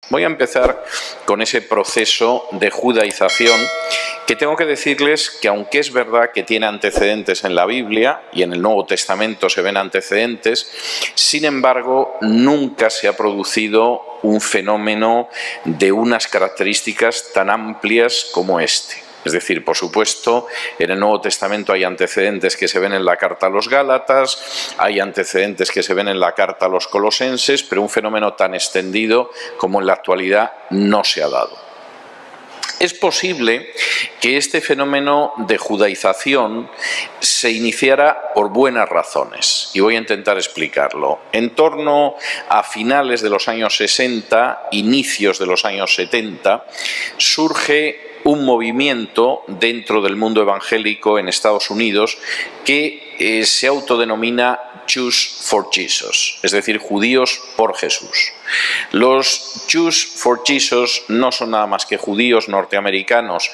Voy a empezar con ese proceso de judaización que tengo que decirles que, aunque es verdad que tiene antecedentes en la Biblia y en el Nuevo Testamento se ven antecedentes, sin embargo nunca se ha producido un fenómeno de unas características tan amplias como este. Es decir, por supuesto, en el Nuevo Testamento hay antecedentes que se ven en la carta a los Gálatas, hay antecedentes que se ven en la carta a los Colosenses, pero un fenómeno tan extendido como en la actualidad no se ha dado. Es posible que este fenómeno de judaización se iniciara por buenas razones, y voy a intentar explicarlo. En torno a finales de los años 60, inicios de los años 70, surge un movimiento dentro del mundo evangélico en Estados Unidos que se autodenomina Jews for Jesus, es decir, judíos por Jesús. Los Jews for Jesus no son nada más que judíos norteamericanos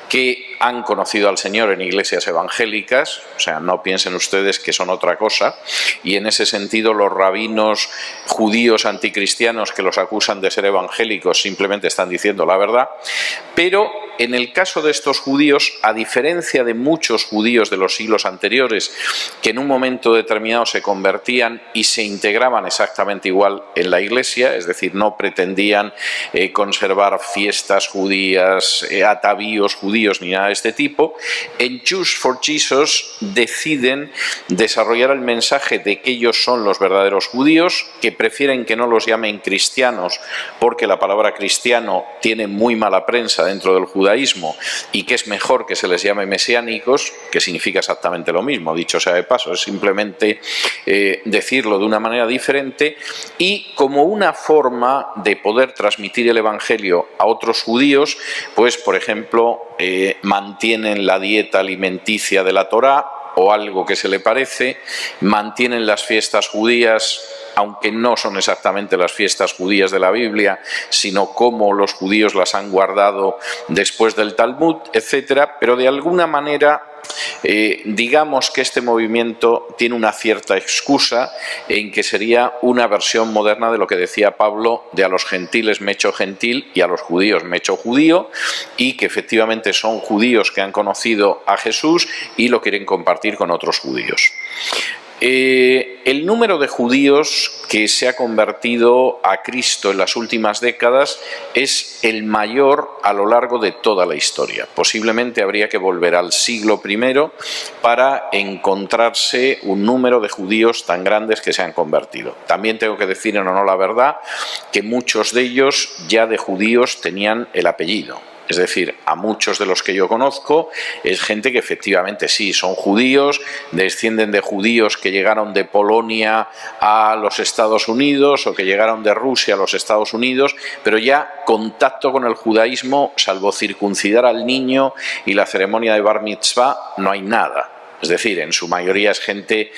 que han conocido al Señor en iglesias evangélicas, o sea, no piensen ustedes que son otra cosa, y en ese sentido los rabinos judíos anticristianos que los acusan de ser evangélicos simplemente están diciendo la verdad, pero en el caso de estos judíos, a diferencia de muchos judíos de los siglos anteriores, que en un momento determinado se convertían y se integraban exactamente igual en la iglesia, es decir, no pretendían conservar fiestas judías, atavíos judíos ni nada de este tipo, en Jews for Jesus deciden desarrollar el mensaje de que ellos son los verdaderos judíos, que prefieren que no los llamen cristianos porque la palabra cristiano tiene muy mala prensa dentro del judaísmo y que es mejor que se les llame mesiánicos, que significa exactamente lo mismo, dicho sea de paso, es simplemente decirlo de una manera diferente, y como una forma de poder transmitir el evangelio a otros judíos, pues por ejemplo mantienen la dieta alimenticia de la Torá o algo que se le parece, mantienen las fiestas judías, aunque no son exactamente las fiestas judías de la Biblia, sino cómo los judíos las han guardado después del Talmud, etcétera, pero de alguna manera digamos que este movimiento tiene una cierta excusa en que sería una versión moderna de lo que decía Pablo de a los gentiles me echo gentil y a los judíos me echo judío, y que efectivamente son judíos que han conocido a Jesús y lo quieren compartir con otros judíos. El número de judíos que se ha convertido a Cristo en las últimas décadas es el mayor a lo largo de toda la historia. Posiblemente habría que volver al siglo I para encontrarse un número de judíos tan grandes que se han convertido. También tengo que decir en honor a la verdad que muchos de ellos ya de judíos tenían el apellido. Es decir, a muchos de los que yo conozco es gente que efectivamente sí, son judíos, descienden de judíos que llegaron de Polonia a los Estados Unidos o que llegaron de Rusia a los Estados Unidos, pero ya contacto con el judaísmo, salvo circuncidar al niño y la ceremonia de Bar Mitzvah, no hay nada. Es decir, en su mayoría es gente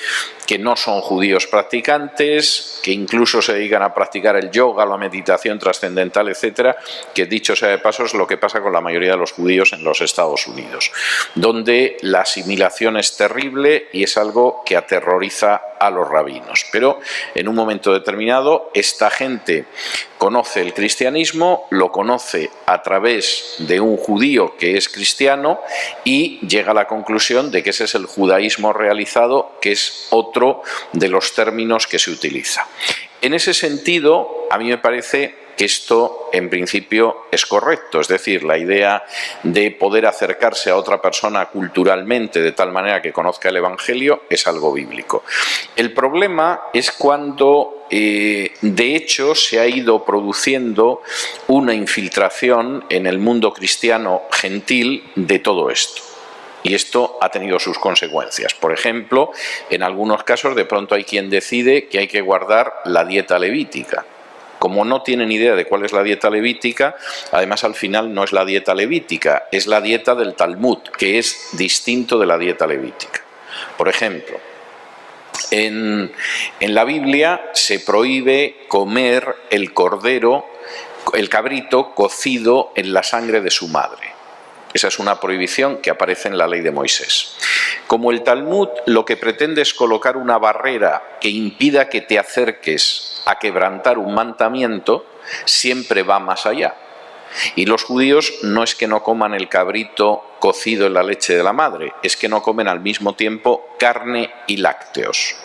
que no son judíos practicantes, que incluso se dedican a practicar el yoga, la meditación trascendental, etcétera, que dicho sea de paso es lo que pasa con la mayoría de los judíos en los Estados Unidos, donde la asimilación es terrible y es algo que aterroriza a los rabinos. Pero en un momento determinado esta gente conoce el cristianismo, lo conoce a través de un judío que es cristiano y llega a la conclusión de que ese es el judaísmo realizado, que es otro de los términos que se utiliza. En ese sentido, a mí me parece que esto en principio es correcto, es decir, la idea de poder acercarse a otra persona culturalmente de tal manera que conozca el Evangelio es algo bíblico. El problema es cuando de hecho se ha ido produciendo una infiltración en el mundo cristiano gentil de todo esto. Y esto ha tenido sus consecuencias. Por ejemplo, en algunos casos de pronto hay quien decide que hay que guardar la dieta levítica. Como no tienen idea de cuál es la dieta levítica, además al final no es la dieta levítica, es la dieta del Talmud, que es distinto de la dieta levítica. Por ejemplo, en la Biblia se prohíbe comer el cordero, el cabrito cocido en la sangre de su madre. Esa es una prohibición que aparece en la ley de Moisés. Como el Talmud lo que pretende es colocar una barrera que impida que te acerques a quebrantar un mandamiento, siempre va más allá. Y los judíos no es que no coman el cabrito cocido en la leche de la madre, es que no comen al mismo tiempo carne y lácteos.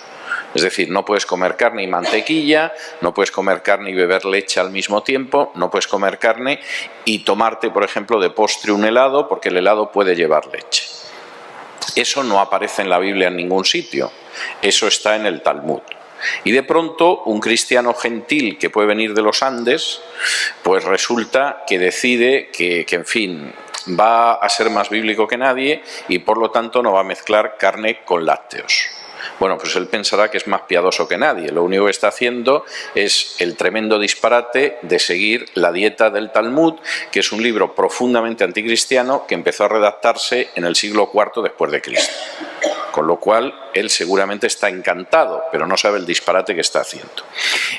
Es decir, no puedes comer carne y mantequilla, no puedes comer carne y beber leche al mismo tiempo, no puedes comer carne y tomarte, por ejemplo, de postre un helado, porque el helado puede llevar leche. Eso no aparece en la Biblia en ningún sitio, eso está en el Talmud. Y de pronto un cristiano gentil que puede venir de los Andes, pues resulta que decide que en fin, va a ser más bíblico que nadie y por lo tanto no va a mezclar carne con lácteos. Bueno, pues él pensará que es más piadoso que nadie. Lo único que está haciendo es el tremendo disparate de seguir la dieta del Talmud, que es un libro profundamente anticristiano que empezó a redactarse en el siglo IV después de Cristo. Con lo cual, él seguramente está encantado, pero no sabe el disparate que está haciendo.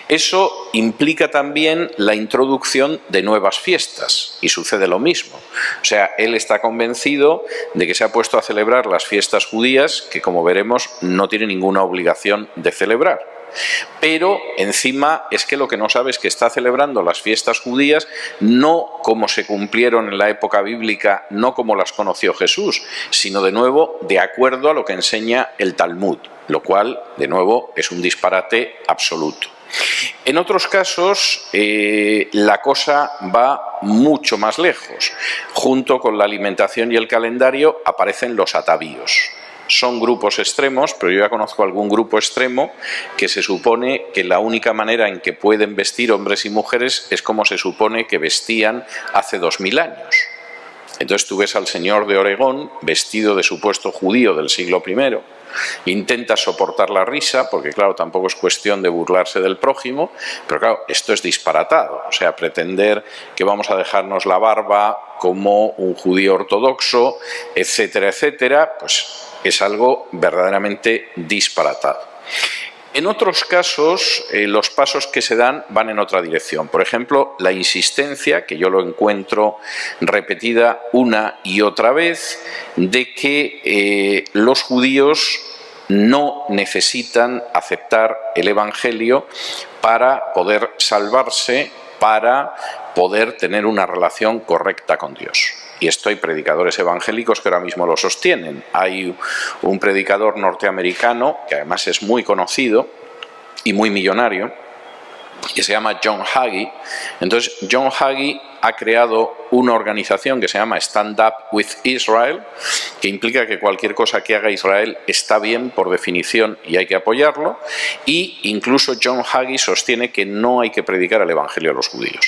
Eso implica también la introducción de nuevas fiestas, y sucede lo mismo. O sea, él está convencido de que se ha puesto a celebrar las fiestas judías, que como veremos no tiene ninguna obligación de celebrar. Pero encima es que lo que no sabe es que está celebrando las fiestas judías no como se cumplieron en la época bíblica, no como las conoció Jesús, sino de nuevo de acuerdo a lo que enseña el Talmud, lo cual de nuevo es un disparate absoluto. En otros casos la cosa va mucho más lejos. Junto con la alimentación y el calendario aparecen los atavíos. Son grupos extremos, pero yo ya conozco algún grupo extremo que se supone que la única manera en que pueden vestir hombres y mujeres es como se supone que vestían hace 2000 años. Entonces tú ves al señor de Oregón vestido de supuesto judío del siglo I, intenta soportar la risa, porque claro, tampoco es cuestión de burlarse del prójimo, pero claro, esto es disparatado. O sea, pretender que vamos a dejarnos la barba como un judío ortodoxo, etcétera, etcétera, pues es algo verdaderamente disparatado. En otros casos, los pasos que se dan van en otra dirección. Por ejemplo, la insistencia, que yo lo encuentro repetida una y otra vez, de que los judíos no necesitan aceptar el Evangelio para poder salvarse, para poder tener una relación correcta con Dios. Y esto hay predicadores evangélicos que ahora mismo lo sostienen. Hay un predicador norteamericano, que además es muy conocido y muy millonario, que se llama John Hagee. Entonces, John Hagee ha creado una organización que se llama Stand Up with Israel, que implica que cualquier cosa que haga Israel está bien por definición y hay que apoyarlo. Y incluso John Hagee sostiene que no hay que predicar el evangelio a los judíos.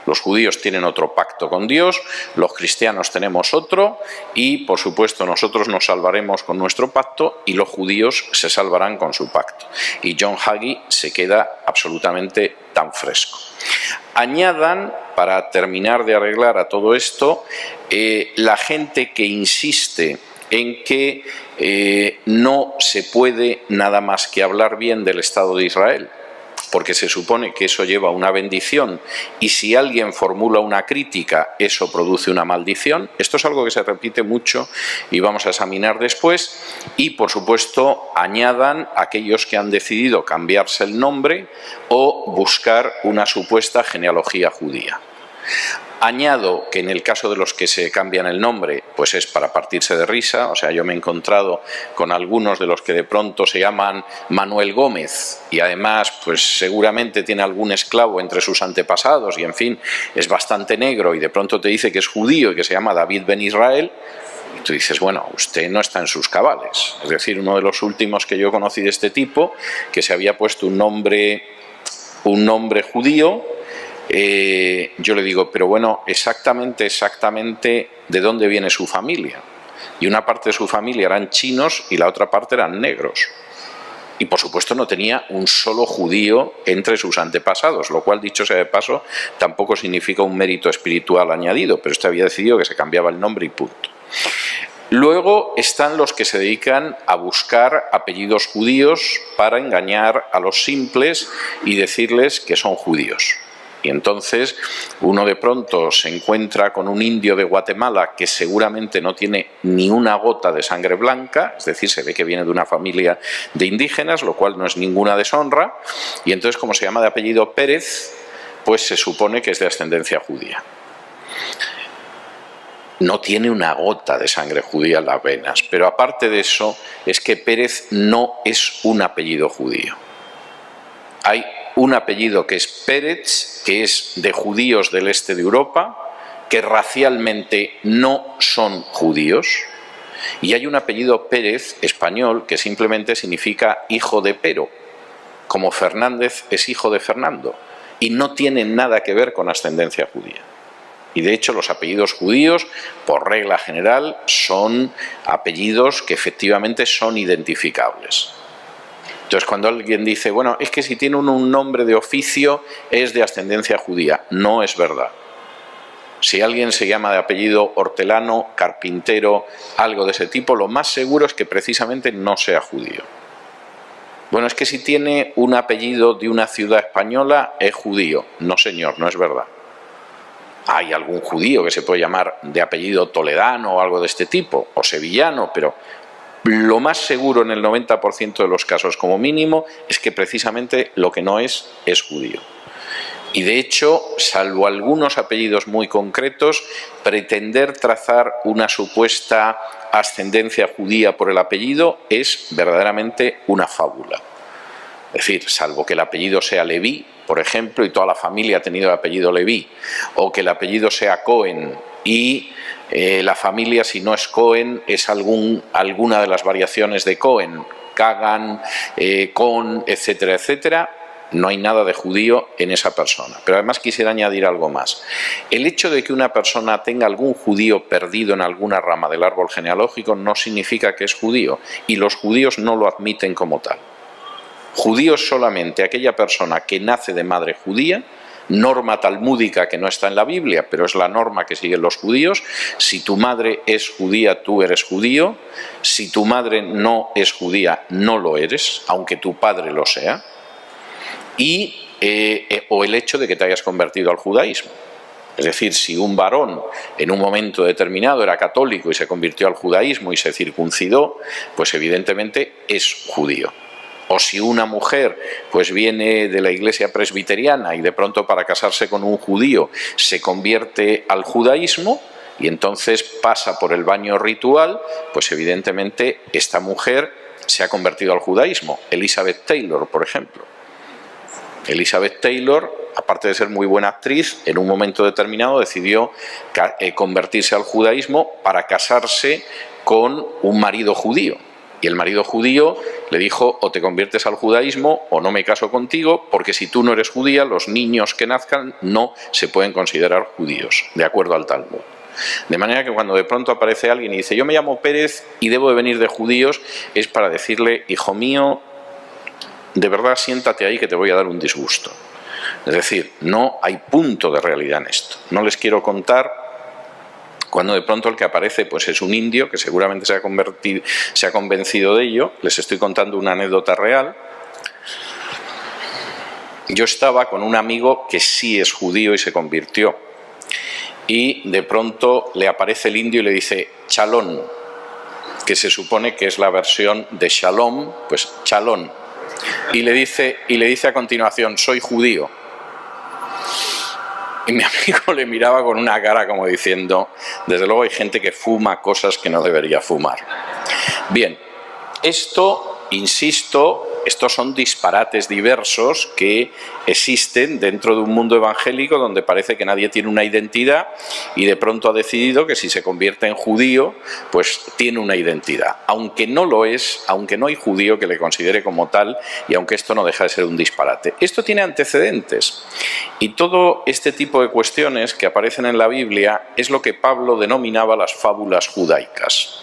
Los judíos tienen otro pacto con Dios, los cristianos tenemos otro y, por supuesto, nosotros nos salvaremos con nuestro pacto y los judíos se salvarán con su pacto. Y John Hagee se queda absolutamente tan fresco. Añadan, para terminar de arreglar a todo esto, la gente que insiste en que no se puede nada más que hablar bien del Estado de Israel, porque se supone que eso lleva una bendición y si alguien formula una crítica, eso produce una maldición. Esto es algo que se repite mucho y vamos a examinar después. Y, por supuesto, añadan aquellos que han decidido cambiarse el nombre o buscar una supuesta genealogía judía. Añado que en el caso de los que se cambian el nombre, pues es para partirse de risa. O sea, yo me he encontrado con algunos de los que de pronto se llaman Manuel Gómez y además pues seguramente tiene algún esclavo entre sus antepasados y en fin, es bastante negro y de pronto te dice que es judío y que se llama David Ben Israel. Y tú dices, bueno, usted no está en sus cabales. Es decir, uno de los últimos que yo conocí de este tipo, que se había puesto un nombre judío, yo le digo, pero bueno, exactamente de dónde viene su familia. Y una parte de su familia eran chinos y la otra parte eran negros. Y por supuesto no tenía un solo judío entre sus antepasados, lo cual, dicho sea de paso, tampoco significa un mérito espiritual añadido, pero este había decidido que se cambiaba el nombre y punto. Luego están los que se dedican a buscar apellidos judíos para engañar a los simples y decirles que son judíos. Y entonces uno de pronto se encuentra con un indio de Guatemala que seguramente no tiene ni una gota de sangre blanca, es decir, se ve que viene de una familia de indígenas, lo cual no es ninguna deshonra, y entonces como se llama de apellido Pérez, pues se supone que es de ascendencia judía. No tiene una gota de sangre judía en las venas, pero aparte de eso es que Pérez no es un apellido judío. Hay un apellido que es Pérez, que es de judíos del este de Europa, que racialmente no son judíos, y hay un apellido Pérez español que simplemente significa hijo de Pero, como Fernández es hijo de Fernando, y no tiene nada que ver con ascendencia judía. Y de hecho los apellidos judíos, por regla general, son apellidos que efectivamente son identificables. Entonces cuando alguien dice, bueno, es que si tiene un nombre de oficio es de ascendencia judía, no es verdad. Si alguien se llama de apellido hortelano, carpintero, algo de ese tipo, lo más seguro es que precisamente no sea judío. Bueno, es que si tiene un apellido de una ciudad española es judío. No, señor, no es verdad. Hay algún judío que se puede llamar de apellido toledano o algo de este tipo, o sevillano, pero lo más seguro en el 90% de los casos como mínimo es que precisamente lo que no es judío. Y de hecho, salvo algunos apellidos muy concretos, pretender trazar una supuesta ascendencia judía por el apellido es verdaderamente una fábula. Es decir, salvo que el apellido sea Leví, por ejemplo, y toda la familia ha tenido el apellido Leví, o que el apellido sea Cohen y la familia, si no es Cohen, es alguna de las variaciones de Cohen, Kagan, Kohn, etcétera, etcétera. No hay nada de judío en esa persona. Pero además quisiera añadir algo más. El hecho de que una persona tenga algún judío perdido en alguna rama del árbol genealógico no significa que es judío, y los judíos no lo admiten como tal. Judío es solamente aquella persona que nace de madre judía, norma talmúdica que no está en la Biblia, pero es la norma que siguen los judíos. Si tu madre es judía, tú eres judío. Si tu madre no es judía, no lo eres, aunque tu padre lo sea. O el hecho de que te hayas convertido al judaísmo. Es decir, si un varón en un momento determinado era católico y se convirtió al judaísmo y se circuncidó, pues evidentemente es judío. O si una mujer pues viene de la iglesia presbiteriana y de pronto para casarse con un judío se convierte al judaísmo y entonces pasa por el baño ritual, pues evidentemente esta mujer se ha convertido al judaísmo. Elizabeth Taylor, por ejemplo. Elizabeth Taylor, aparte de ser muy buena actriz, en un momento determinado decidió convertirse al judaísmo para casarse con un marido judío. Y el marido judío le dijo, o te conviertes al judaísmo o no me caso contigo, porque si tú no eres judía, los niños que nazcan no se pueden considerar judíos, de acuerdo al Talmud. De manera que cuando de pronto aparece alguien y dice, yo me llamo Pérez y debo de venir de judíos, es para decirle, hijo mío, de verdad siéntate ahí que te voy a dar un disgusto. Es decir, no hay punto de realidad en esto. No les quiero contar cuando de pronto el que aparece pues es un indio que seguramente se ha convencido de ello. Les estoy contando una anécdota real. Yo estaba con un amigo que sí es judío y se convirtió. Y de pronto le aparece el indio y le dice chalón, que se supone que es la versión de shalom, pues chalón. Y le dice a continuación, soy judío. Y mi amigo le miraba con una cara como diciendo, desde luego hay gente que fuma cosas que no debería fumar. Bien, esto, insisto, estos son disparates diversos que existen dentro de un mundo evangélico donde parece que nadie tiene una identidad y de pronto ha decidido que si se convierte en judío, pues tiene una identidad. Aunque no lo es, aunque no hay judío que le considere como tal y aunque esto no deja de ser un disparate. Esto tiene antecedentes y todo este tipo de cuestiones que aparecen en la Biblia es lo que Pablo denominaba las fábulas judaicas.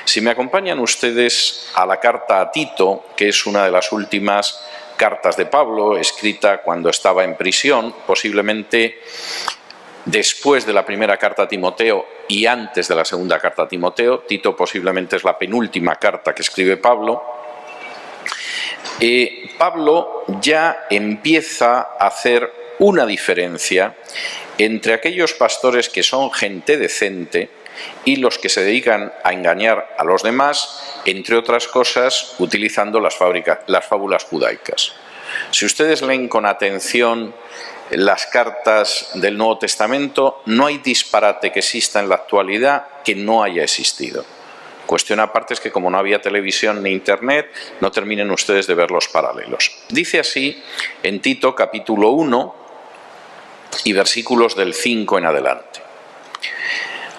Si me acompañan ustedes a la carta a Tito, que es una de las últimas cartas de Pablo, escrita cuando estaba en prisión, posiblemente después de la primera carta a Timoteo y antes de la segunda carta a Timoteo. Tito posiblemente es la penúltima carta que escribe Pablo. Pablo ya empieza a hacer una diferencia entre aquellos pastores que son gente decente y los que se dedican a engañar a los demás, entre otras cosas, utilizando las fábulas judaicas. Si ustedes leen con atención las cartas del Nuevo Testamento, no hay disparate que exista en la actualidad que no haya existido. Cuestión aparte es que como no había televisión ni internet, no terminen ustedes de ver los paralelos. Dice así en Tito capítulo 1 y versículos del 5 en adelante.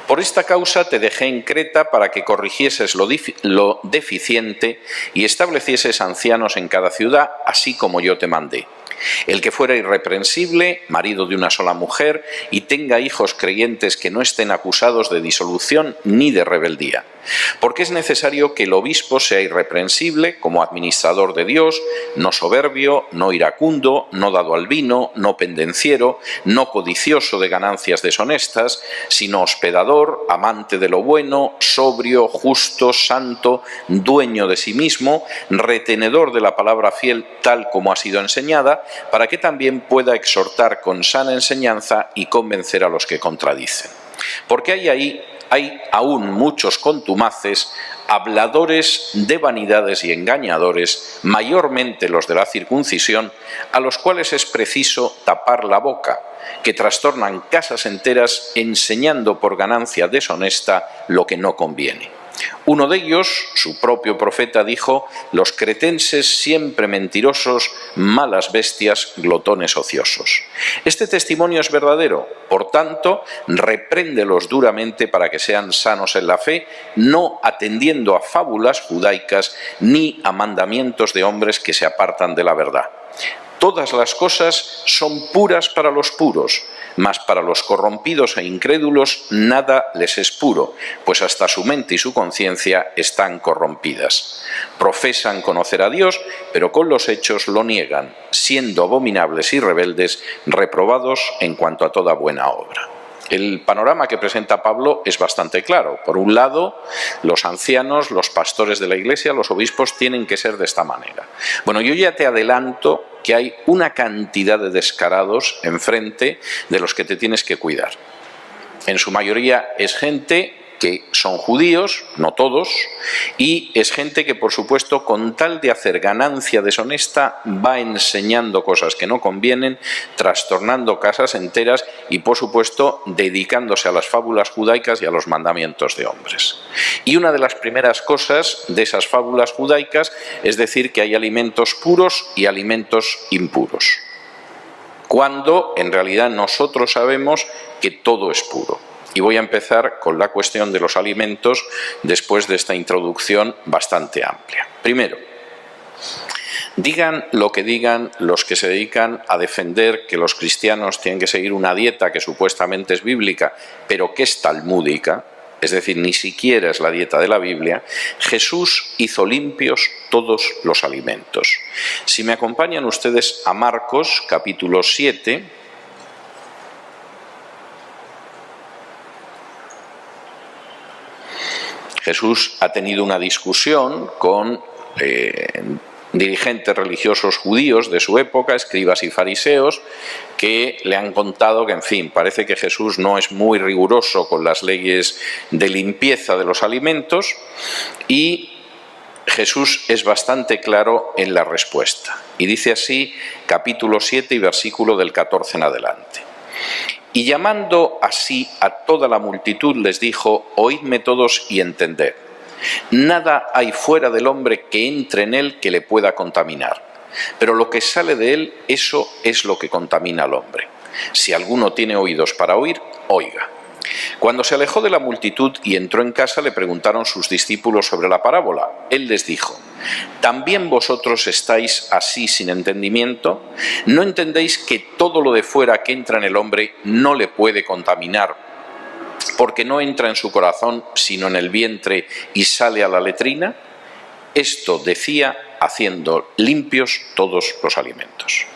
Por esta causa te dejé en Creta para que corrigieses lo deficiente y establecieses ancianos en cada ciudad, así como yo te mandé. El que fuera irreprensible, marido de una sola mujer, y tenga hijos creyentes que no estén acusados de disolución ni de rebeldía. Porque es necesario que el obispo sea irreprensible como administrador de Dios, no soberbio, no iracundo, no dado al vino, no pendenciero, no codicioso de ganancias deshonestas, sino hospedador, amante de lo bueno, sobrio, justo, santo, dueño de sí mismo, retenedor de la palabra fiel tal como ha sido enseñada, para que también pueda exhortar con sana enseñanza y convencer a los que contradicen. Porque hay aún muchos contumaces, habladores de vanidades y engañadores, mayormente los de la circuncisión, a los cuales es preciso tapar la boca, que trastornan casas enteras enseñando por ganancia deshonesta lo que no conviene. Uno de ellos, su propio profeta, dijo: los cretenses siempre mentirosos, malas bestias, glotones ociosos. Este testimonio es verdadero, por tanto, repréndelos duramente para que sean sanos en la fe, no atendiendo a fábulas judaicas ni a mandamientos de hombres que se apartan de la verdad. Todas las cosas son puras para los puros, mas para los corrompidos e incrédulos nada les es puro, pues hasta su mente y su conciencia están corrompidas. Profesan conocer a Dios, pero con los hechos lo niegan, siendo abominables y rebeldes, reprobados en cuanto a toda buena obra. El panorama que presenta Pablo es bastante claro. Por un lado, los ancianos, los pastores de la Iglesia, los obispos tienen que ser de esta manera. Bueno, yo ya te adelanto que hay una cantidad de descarados enfrente de los que te tienes que cuidar. En su mayoría es gente que son judíos, no todos, y es gente que, por supuesto, con tal de hacer ganancia deshonesta, va enseñando cosas que no convienen, trastornando casas enteras y, por supuesto, dedicándose a las fábulas judaicas y a los mandamientos de hombres. Y una de las primeras cosas de esas fábulas judaicas es decir que hay alimentos puros y alimentos impuros, cuando en realidad nosotros sabemos que todo es puro. Y voy a empezar con la cuestión de los alimentos después de esta introducción bastante amplia. Primero, digan lo que digan los que se dedican a defender que los cristianos tienen que seguir una dieta que supuestamente es bíblica, pero que es talmúdica, es decir, ni siquiera es la dieta de la Biblia. Jesús hizo limpios todos los alimentos. Si me acompañan ustedes a Marcos, capítulo 7, Jesús ha tenido una discusión con dirigentes religiosos judíos de su época, escribas y fariseos, que le han contado que, en fin, parece que Jesús no es muy riguroso con las leyes de limpieza de los alimentos, y Jesús es bastante claro en la respuesta. Y dice así, capítulo 7 y versículo del 14 en adelante. Y llamando así a toda la multitud les dijo: oídme todos y entended. Nada hay fuera del hombre que entre en él que le pueda contaminar, pero lo que sale de él, eso es lo que contamina al hombre. Si alguno tiene oídos para oír, oiga. Cuando se alejó de la multitud y entró en casa, le preguntaron sus discípulos sobre la parábola. Él les dijo: ¿también vosotros estáis así sin entendimiento? ¿No entendéis que todo lo de fuera que entra en el hombre no le puede contaminar, porque no entra en su corazón sino en el vientre y sale a la letrina? Esto decía haciendo limpios todos los alimentos.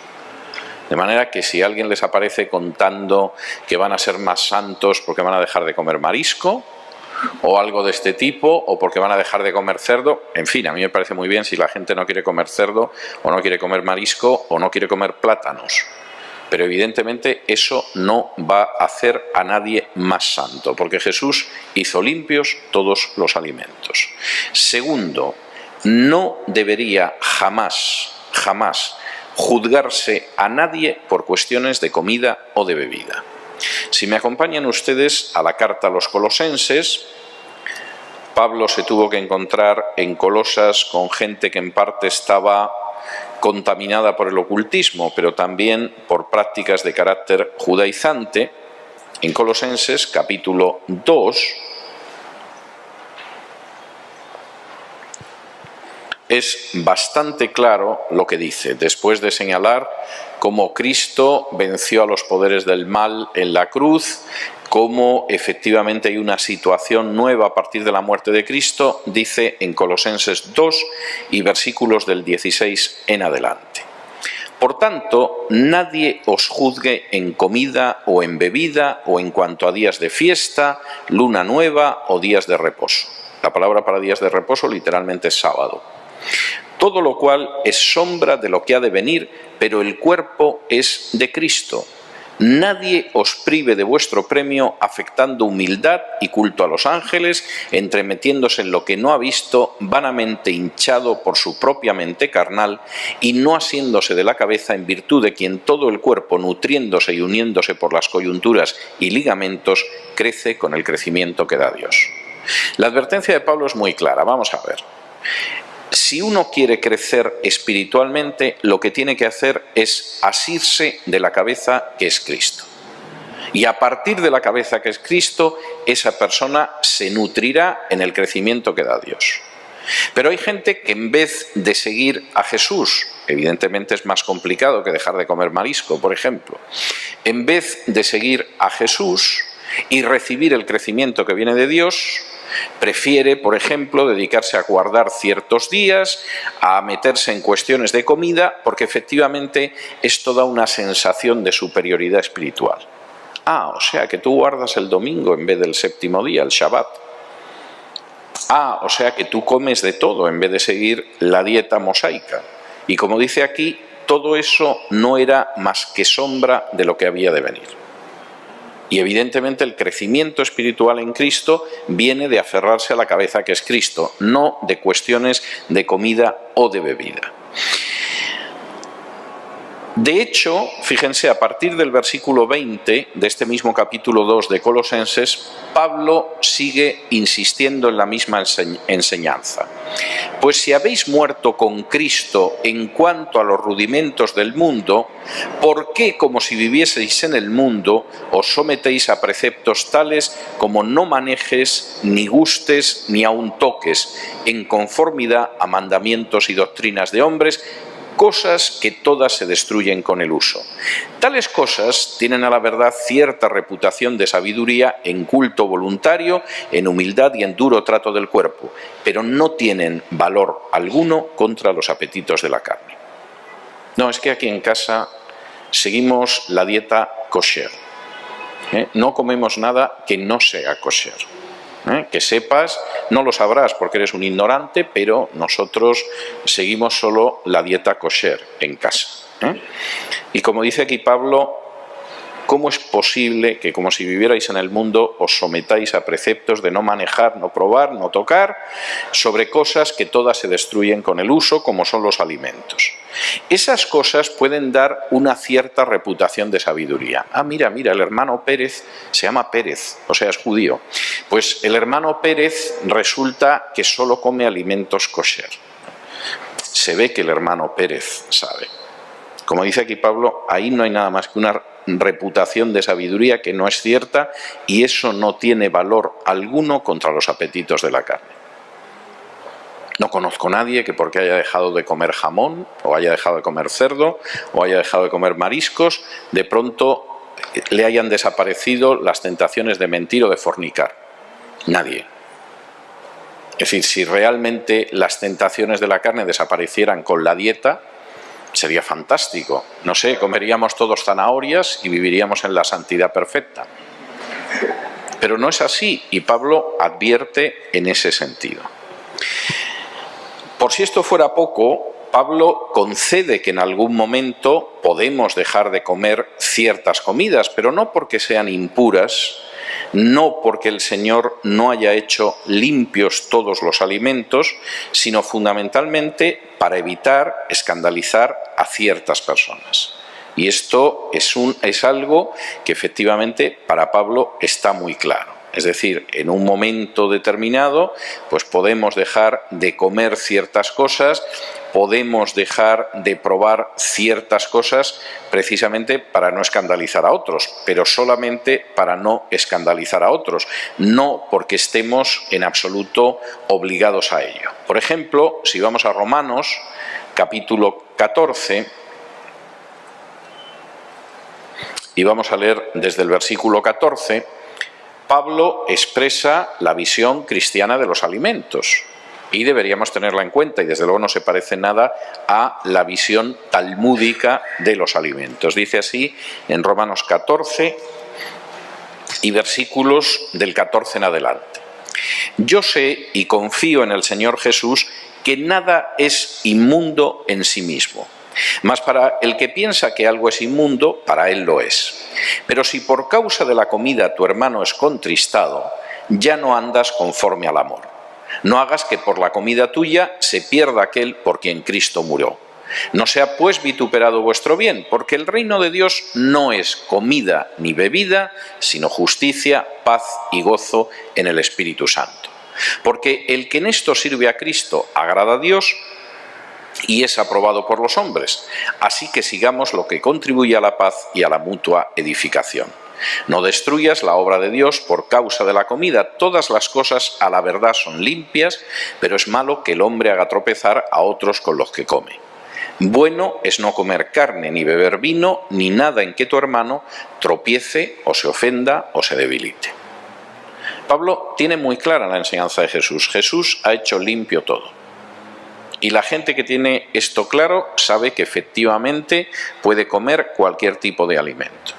De manera que si alguien les aparece contando que van a ser más santos porque van a dejar de comer marisco o algo de este tipo, o porque van a dejar de comer cerdo, en fin, a mí me parece muy bien si la gente no quiere comer cerdo o no quiere comer marisco o no quiere comer plátanos. Pero evidentemente eso no va a hacer a nadie más santo, porque Jesús hizo limpios todos los alimentos. Segundo, no debería jamás juzgarse a nadie por cuestiones de comida o de bebida. Si me acompañan ustedes a la carta a los Colosenses, Pablo se tuvo que encontrar en Colosas con gente que en parte estaba contaminada por el ocultismo, pero también por prácticas de carácter judaizante. En Colosenses, capítulo 2, es bastante claro lo que dice, después de señalar cómo Cristo venció a los poderes del mal en la cruz, cómo efectivamente hay una situación nueva a partir de la muerte de Cristo, dice en Colosenses 2 y versículos del 16 en adelante. Por tanto, nadie os juzgue en comida o en bebida o en cuanto a días de fiesta, luna nueva o días de reposo. La palabra para días de reposo literalmente es sábado. Todo lo cual es sombra de lo que ha de venir, pero el cuerpo es de Cristo. Nadie os prive de vuestro premio afectando humildad y culto a los ángeles, entremetiéndose en lo que no ha visto, vanamente hinchado por su propia mente carnal y no asiéndose de la cabeza, en virtud de quien todo el cuerpo, nutriéndose y uniéndose por las coyunturas y ligamentos, crece con el crecimiento que da Dios. La advertencia de Pablo es muy clara. Vamos a ver. Si uno quiere crecer espiritualmente, lo que tiene que hacer es asirse de la cabeza que es Cristo. Y a partir de la cabeza que es Cristo, esa persona se nutrirá en el crecimiento que da Dios. Pero hay gente que en vez de seguir a Jesús, evidentemente es más complicado que dejar de comer marisco, por ejemplo, en vez de seguir a Jesús y recibir el crecimiento que viene de Dios, prefiere, por ejemplo, dedicarse a guardar ciertos días, a meterse en cuestiones de comida, porque efectivamente esto da una sensación de superioridad espiritual. Ah, o sea que tú guardas el domingo en vez del séptimo día, el Shabbat. Ah, o sea que tú comes de todo en vez de seguir la dieta mosaica. Y como dice aquí, todo eso no era más que sombra de lo que había de venir. Y evidentemente el crecimiento espiritual en Cristo viene de aferrarse a la cabeza que es Cristo, no de cuestiones de comida o de bebida. De hecho, fíjense, a partir del versículo 20 de este mismo capítulo 2 de Colosenses, Pablo sigue insistiendo en la misma enseñanza. Pues si habéis muerto con Cristo en cuanto a los rudimentos del mundo, ¿por qué, como si vivieseis en el mundo, os sometéis a preceptos tales como no manejes, ni gustes, ni aun toques, en conformidad a mandamientos y doctrinas de hombres, cosas que todas se destruyen con el uso? Tales cosas tienen a la verdad cierta reputación de sabiduría en culto voluntario, en humildad y en duro trato del cuerpo, pero no tienen valor alguno contra los apetitos de la carne. No, es que aquí en casa seguimos la dieta kosher. No comemos nada que no sea kosher. Que sepas, no lo sabrás porque eres un ignorante, pero nosotros seguimos solo la dieta kosher en casa. Y como dice aquí Pablo, ¿cómo es posible que como si vivierais en el mundo os sometáis a preceptos de no manejar, no probar, no tocar, sobre cosas que todas se destruyen con el uso, como son los alimentos? Esas cosas pueden dar una cierta reputación de sabiduría. Ah, mira, el hermano Pérez se llama Pérez, o sea, es judío. Pues el hermano Pérez resulta que solo come alimentos kosher. Se ve que el hermano Pérez sabe. Como dice aquí Pablo, ahí no hay nada más que una reputación de sabiduría que no es cierta, y eso no tiene valor alguno contra los apetitos de la carne. No conozco a nadie que porque haya dejado de comer jamón, o haya dejado de comer cerdo, o haya dejado de comer mariscos, de pronto le hayan desaparecido las tentaciones de mentir o de fornicar. Nadie. Es decir, si realmente las tentaciones de la carne desaparecieran con la dieta, sería fantástico. No sé, comeríamos todos zanahorias y viviríamos en la santidad perfecta. Pero no es así, y Pablo advierte en ese sentido. Por si esto fuera poco, Pablo concede que en algún momento podemos dejar de comer ciertas comidas, pero no porque sean impuras, no porque el Señor no haya hecho limpios todos los alimentos, sino fundamentalmente para evitar escandalizar a ciertas personas. Y esto es algo que efectivamente para Pablo está muy claro. Es decir, en un momento determinado, pues podemos dejar de comer ciertas cosas, podemos dejar de probar ciertas cosas precisamente para no escandalizar a otros, pero solamente para no escandalizar a otros, no porque estemos en absoluto obligados a ello. Por ejemplo, si vamos a Romanos, capítulo 14, y vamos a leer desde el versículo 14, Pablo expresa la visión cristiana de los alimentos y deberíamos tenerla en cuenta, y desde luego no se parece nada a la visión talmúdica de los alimentos. Dice así en Romanos 14 y versículos del 14 en adelante: yo sé y confío en el Señor Jesús que nada es inmundo en sí mismo. Mas para el que piensa que algo es inmundo, para él lo es. Pero si por causa de la comida tu hermano es contristado, ya no andas conforme al amor. No hagas que por la comida tuya se pierda aquel por quien Cristo murió. No sea pues vituperado vuestro bien, porque el reino de Dios no es comida ni bebida, sino justicia, paz y gozo en el Espíritu Santo. Porque el que en esto sirve a Cristo agrada a Dios y es aprobado por los hombres. Así que sigamos lo que contribuye a la paz y a la mutua edificación. No destruyas la obra de Dios por causa de la comida. Todas las cosas a la verdad son limpias, pero es malo que el hombre haga tropezar a otros con los que come. Bueno es no comer carne, ni beber vino, ni nada en que tu hermano tropiece o se ofenda o se debilite. Pablo tiene muy clara la enseñanza de Jesús. Jesús ha hecho limpio todo. Y la gente que tiene esto claro sabe que efectivamente puede comer cualquier tipo de alimento.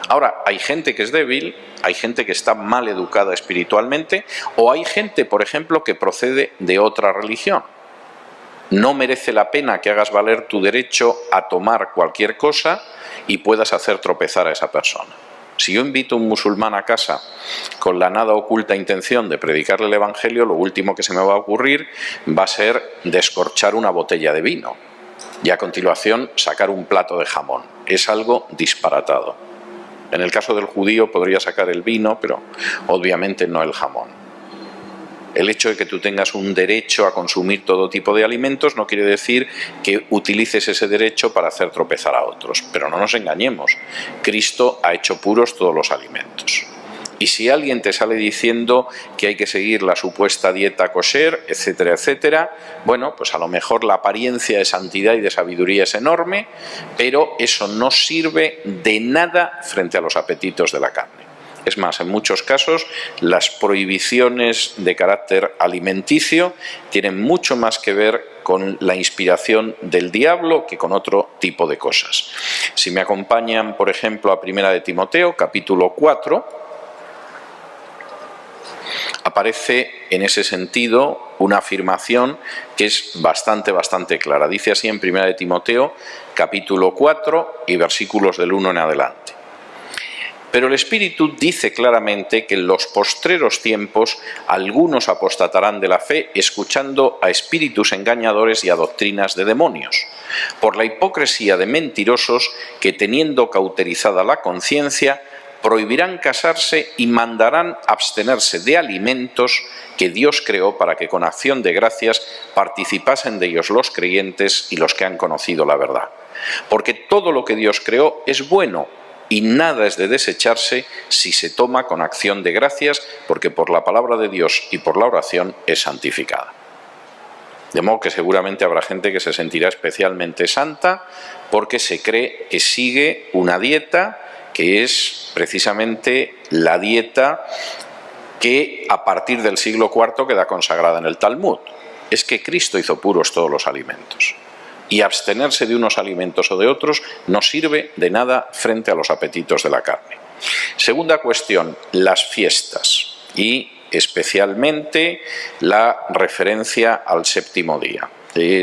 Ahora, hay gente que es débil, hay gente que está mal educada espiritualmente, o hay gente, por ejemplo, que procede de otra religión. No merece la pena que hagas valer tu derecho a tomar cualquier cosa y puedas hacer tropezar a esa persona. Si yo invito a un musulmán a casa con la nada oculta intención de predicarle el Evangelio, lo último que se me va a ocurrir va a ser descorchar una botella de vino y a continuación sacar un plato de jamón. Es algo disparatado. En el caso del judío podría sacar el vino, pero obviamente no el jamón. El hecho de que tú tengas un derecho a consumir todo tipo de alimentos no quiere decir que utilices ese derecho para hacer tropezar a otros. Pero no nos engañemos, Cristo ha hecho puros todos los alimentos. Y si alguien te sale diciendo que hay que seguir la supuesta dieta kosher, etcétera, etcétera, bueno, pues a lo mejor la apariencia de santidad y de sabiduría es enorme, pero eso no sirve de nada frente a los apetitos de la carne. Es más, en muchos casos las prohibiciones de carácter alimenticio tienen mucho más que ver con la inspiración del diablo que con otro tipo de cosas. Si me acompañan, por ejemplo, a 1 de Timoteo, capítulo 4, aparece en ese sentido una afirmación que es bastante clara. Dice así en 1 de Timoteo, capítulo 4 y versículos del 1 en adelante. Pero el Espíritu dice claramente que en los postreros tiempos algunos apostatarán de la fe escuchando a espíritus engañadores y a doctrinas de demonios, por la hipocresía de mentirosos que, teniendo cauterizada la conciencia, prohibirán casarse y mandarán abstenerse de alimentos que Dios creó para que con acción de gracias participasen de ellos los creyentes y los que han conocido la verdad. Porque todo lo que Dios creó es bueno, y nada es de desecharse si se toma con acción de gracias, porque por la palabra de Dios y por la oración es santificada. De modo que seguramente habrá gente que se sentirá especialmente santa porque se cree que sigue una dieta que es precisamente la dieta que a partir del siglo IV queda consagrada en el Talmud. Es que Cristo hizo puros todos los alimentos. Y abstenerse de unos alimentos o de otros no sirve de nada frente a los apetitos de la carne. Segunda cuestión, las fiestas y especialmente la referencia al séptimo día.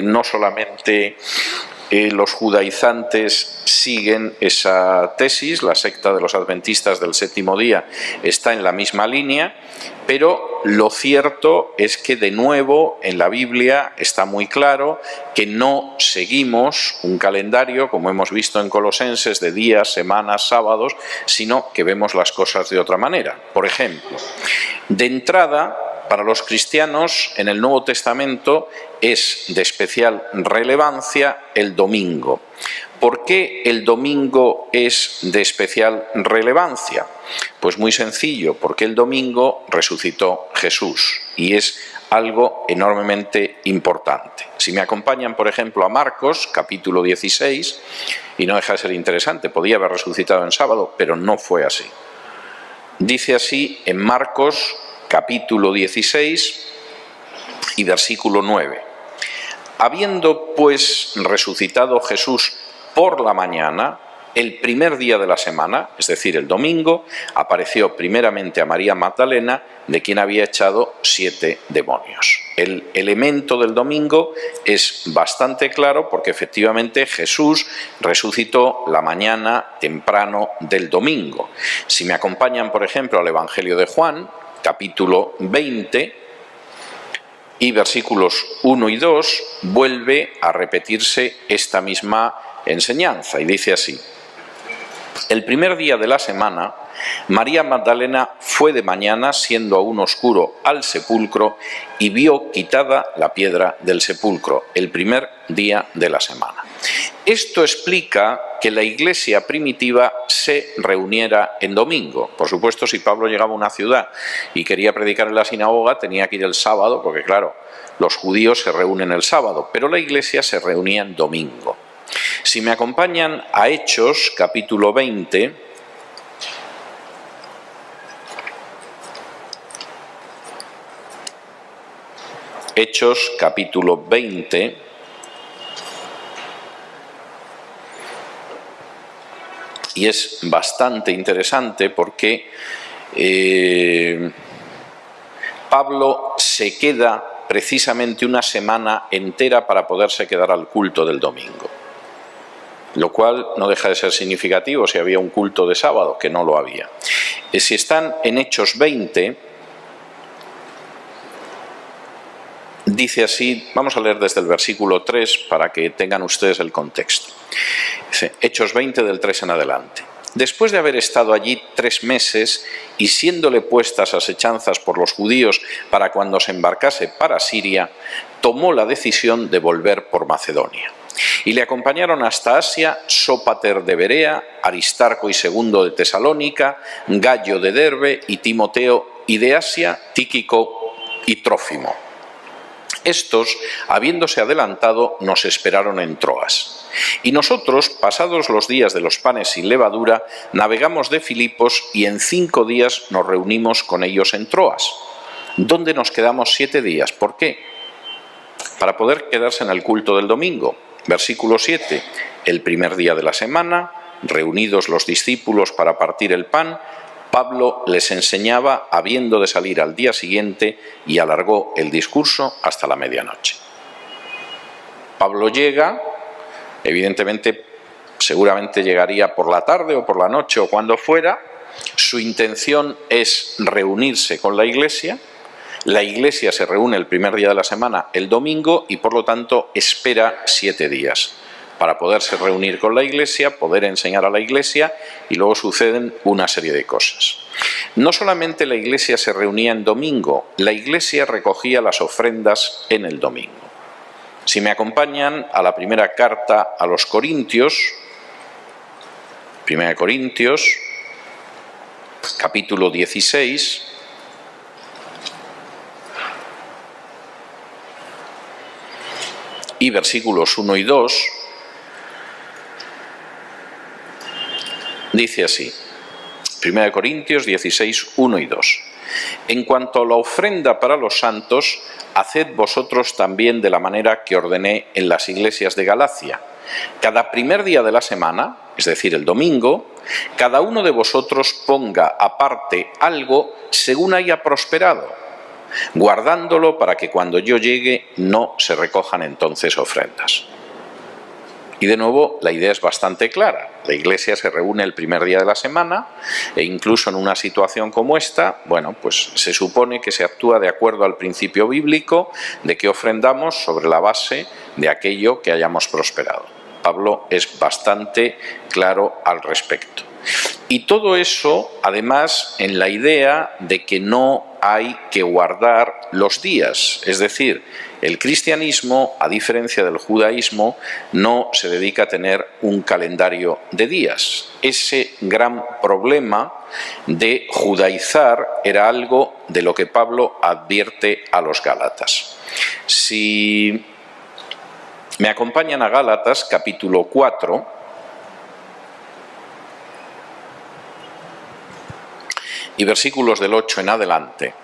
No solamente Los judaizantes siguen esa tesis, la secta de los adventistas del séptimo día está en la misma línea, pero lo cierto es que de nuevo en la Biblia está muy claro que no seguimos un calendario, como hemos visto en Colosenses, de días, semanas, sábados, sino que vemos las cosas de otra manera. Por ejemplo, de entrada, para los cristianos, en el Nuevo Testamento es de especial relevancia el domingo. ¿Por qué el domingo es de especial relevancia? Pues muy sencillo, porque el domingo resucitó Jesús y es algo enormemente importante. Si me acompañan, por ejemplo, a Marcos, capítulo 16, y no deja de ser interesante, podía haber resucitado en sábado, pero no fue así. Dice así en Marcos, capítulo 16 y versículo 9. Habiendo pues resucitado Jesús por la mañana, el primer día de la semana, es decir, el domingo, apareció primeramente a María Magdalena, de quien había echado 7 demonios. El elemento del domingo es bastante claro porque efectivamente Jesús resucitó la mañana temprano del domingo. Si me acompañan, por ejemplo, al Evangelio de Juan, capítulo 20 y versículos 1 y 2, vuelve a repetirse esta misma enseñanza y dice así: el primer día de la semana, María Magdalena fue de mañana, siendo aún oscuro, al sepulcro y vio quitada la piedra del sepulcro, el primer día de la semana. Esto explica que la iglesia primitiva se reuniera en domingo. Por supuesto, si Pablo llegaba a una ciudad y quería predicar en la sinagoga, tenía que ir el sábado, porque claro, los judíos se reúnen el sábado, pero la iglesia se reunía en domingo. Si me acompañan a Hechos, capítulo 20, Hechos, capítulo 20, y es bastante interesante porque Pablo se queda precisamente una semana entera para poderse quedar al culto del domingo, lo cual no deja de ser significativo si había un culto de sábado, que no lo había. Si están en Hechos 20, dice así, vamos a leer desde el versículo 3 para que tengan ustedes el contexto. Dice, Hechos 20 del 3 en adelante. Después de haber estado allí 3 meses y siéndole puestas asechanzas por los judíos para cuando se embarcase para Siria, tomó la decisión de volver por Macedonia. Y le acompañaron hasta Asia Sópater de Berea, Aristarco y Segundo de Tesalónica, Gallo de Derbe y Timoteo, y de Asia Tíquico y Trófimo. Estos, habiéndose adelantado, nos esperaron en Troas. Y nosotros, pasados los días de los panes sin levadura, navegamos de Filipos y en 5 días nos reunimos con ellos en Troas, donde nos quedamos 7 días. ¿Por qué? Para poder quedarse en el culto del domingo. Versículo 7. El primer día de la semana, reunidos los discípulos para partir el pan, Pablo les enseñaba habiendo de salir al día siguiente y alargó el discurso hasta la medianoche. Pablo llega, evidentemente, seguramente llegaría por la tarde o por la noche o cuando fuera. Su intención es reunirse con la iglesia. La iglesia se reúne el primer día de la semana, el domingo, y por lo tanto espera 7 días para poderse reunir con la iglesia, poder enseñar a la iglesia, y luego suceden una serie de cosas. No solamente la iglesia se reunía en domingo, la iglesia recogía las ofrendas en el domingo. Si me acompañan a la primera carta a los Corintios, 1 Corintios, capítulo 16, y versículos 1 y 2, dice así, 1 Corintios 16, 1 y 2. En cuanto a la ofrenda para los santos, haced vosotros también de la manera que ordené en las iglesias de Galacia. Cada primer día de la semana, es decir, el domingo, cada uno de vosotros ponga aparte algo según haya prosperado, guardándolo para que cuando yo llegue no se recojan entonces ofrendas. Y de nuevo, la idea es bastante clara. La Iglesia se reúne el primer día de la semana e incluso en una situación como esta, bueno, pues se supone que se actúa de acuerdo al principio bíblico de que ofrendamos sobre la base de aquello que hayamos prosperado. Pablo es bastante claro al respecto. Y todo eso, además, en la idea de que no hay que guardar los días. Es decir, el cristianismo, a diferencia del judaísmo, no se dedica a tener un calendario de días. Ese gran problema de judaizar era algo de lo que Pablo advierte a los gálatas. Si me acompañan a Gálatas, capítulo 4, y versículos del 8 en adelante.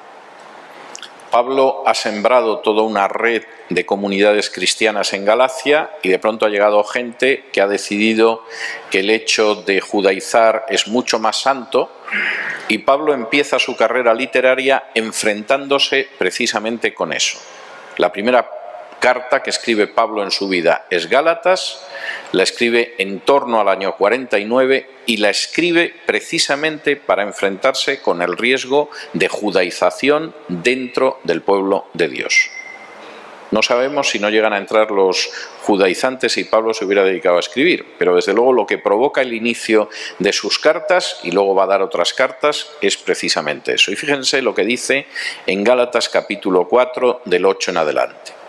Pablo ha sembrado toda una red de comunidades cristianas en Galacia y de pronto ha llegado gente que ha decidido que el hecho de judaizar es mucho más santo, y Pablo empieza su carrera literaria enfrentándose precisamente con eso. La primera carta que escribe Pablo en su vida es Gálatas, la escribe en torno al año 49 y la escribe precisamente para enfrentarse con el riesgo de judaización dentro del pueblo de Dios. No sabemos si no llegan a entrar los judaizantes y Pablo se hubiera dedicado a escribir, pero desde luego lo que provoca el inicio de sus cartas, y luego va a dar otras cartas, es precisamente eso. Y fíjense lo que dice en Gálatas capítulo 4 del 8 en adelante.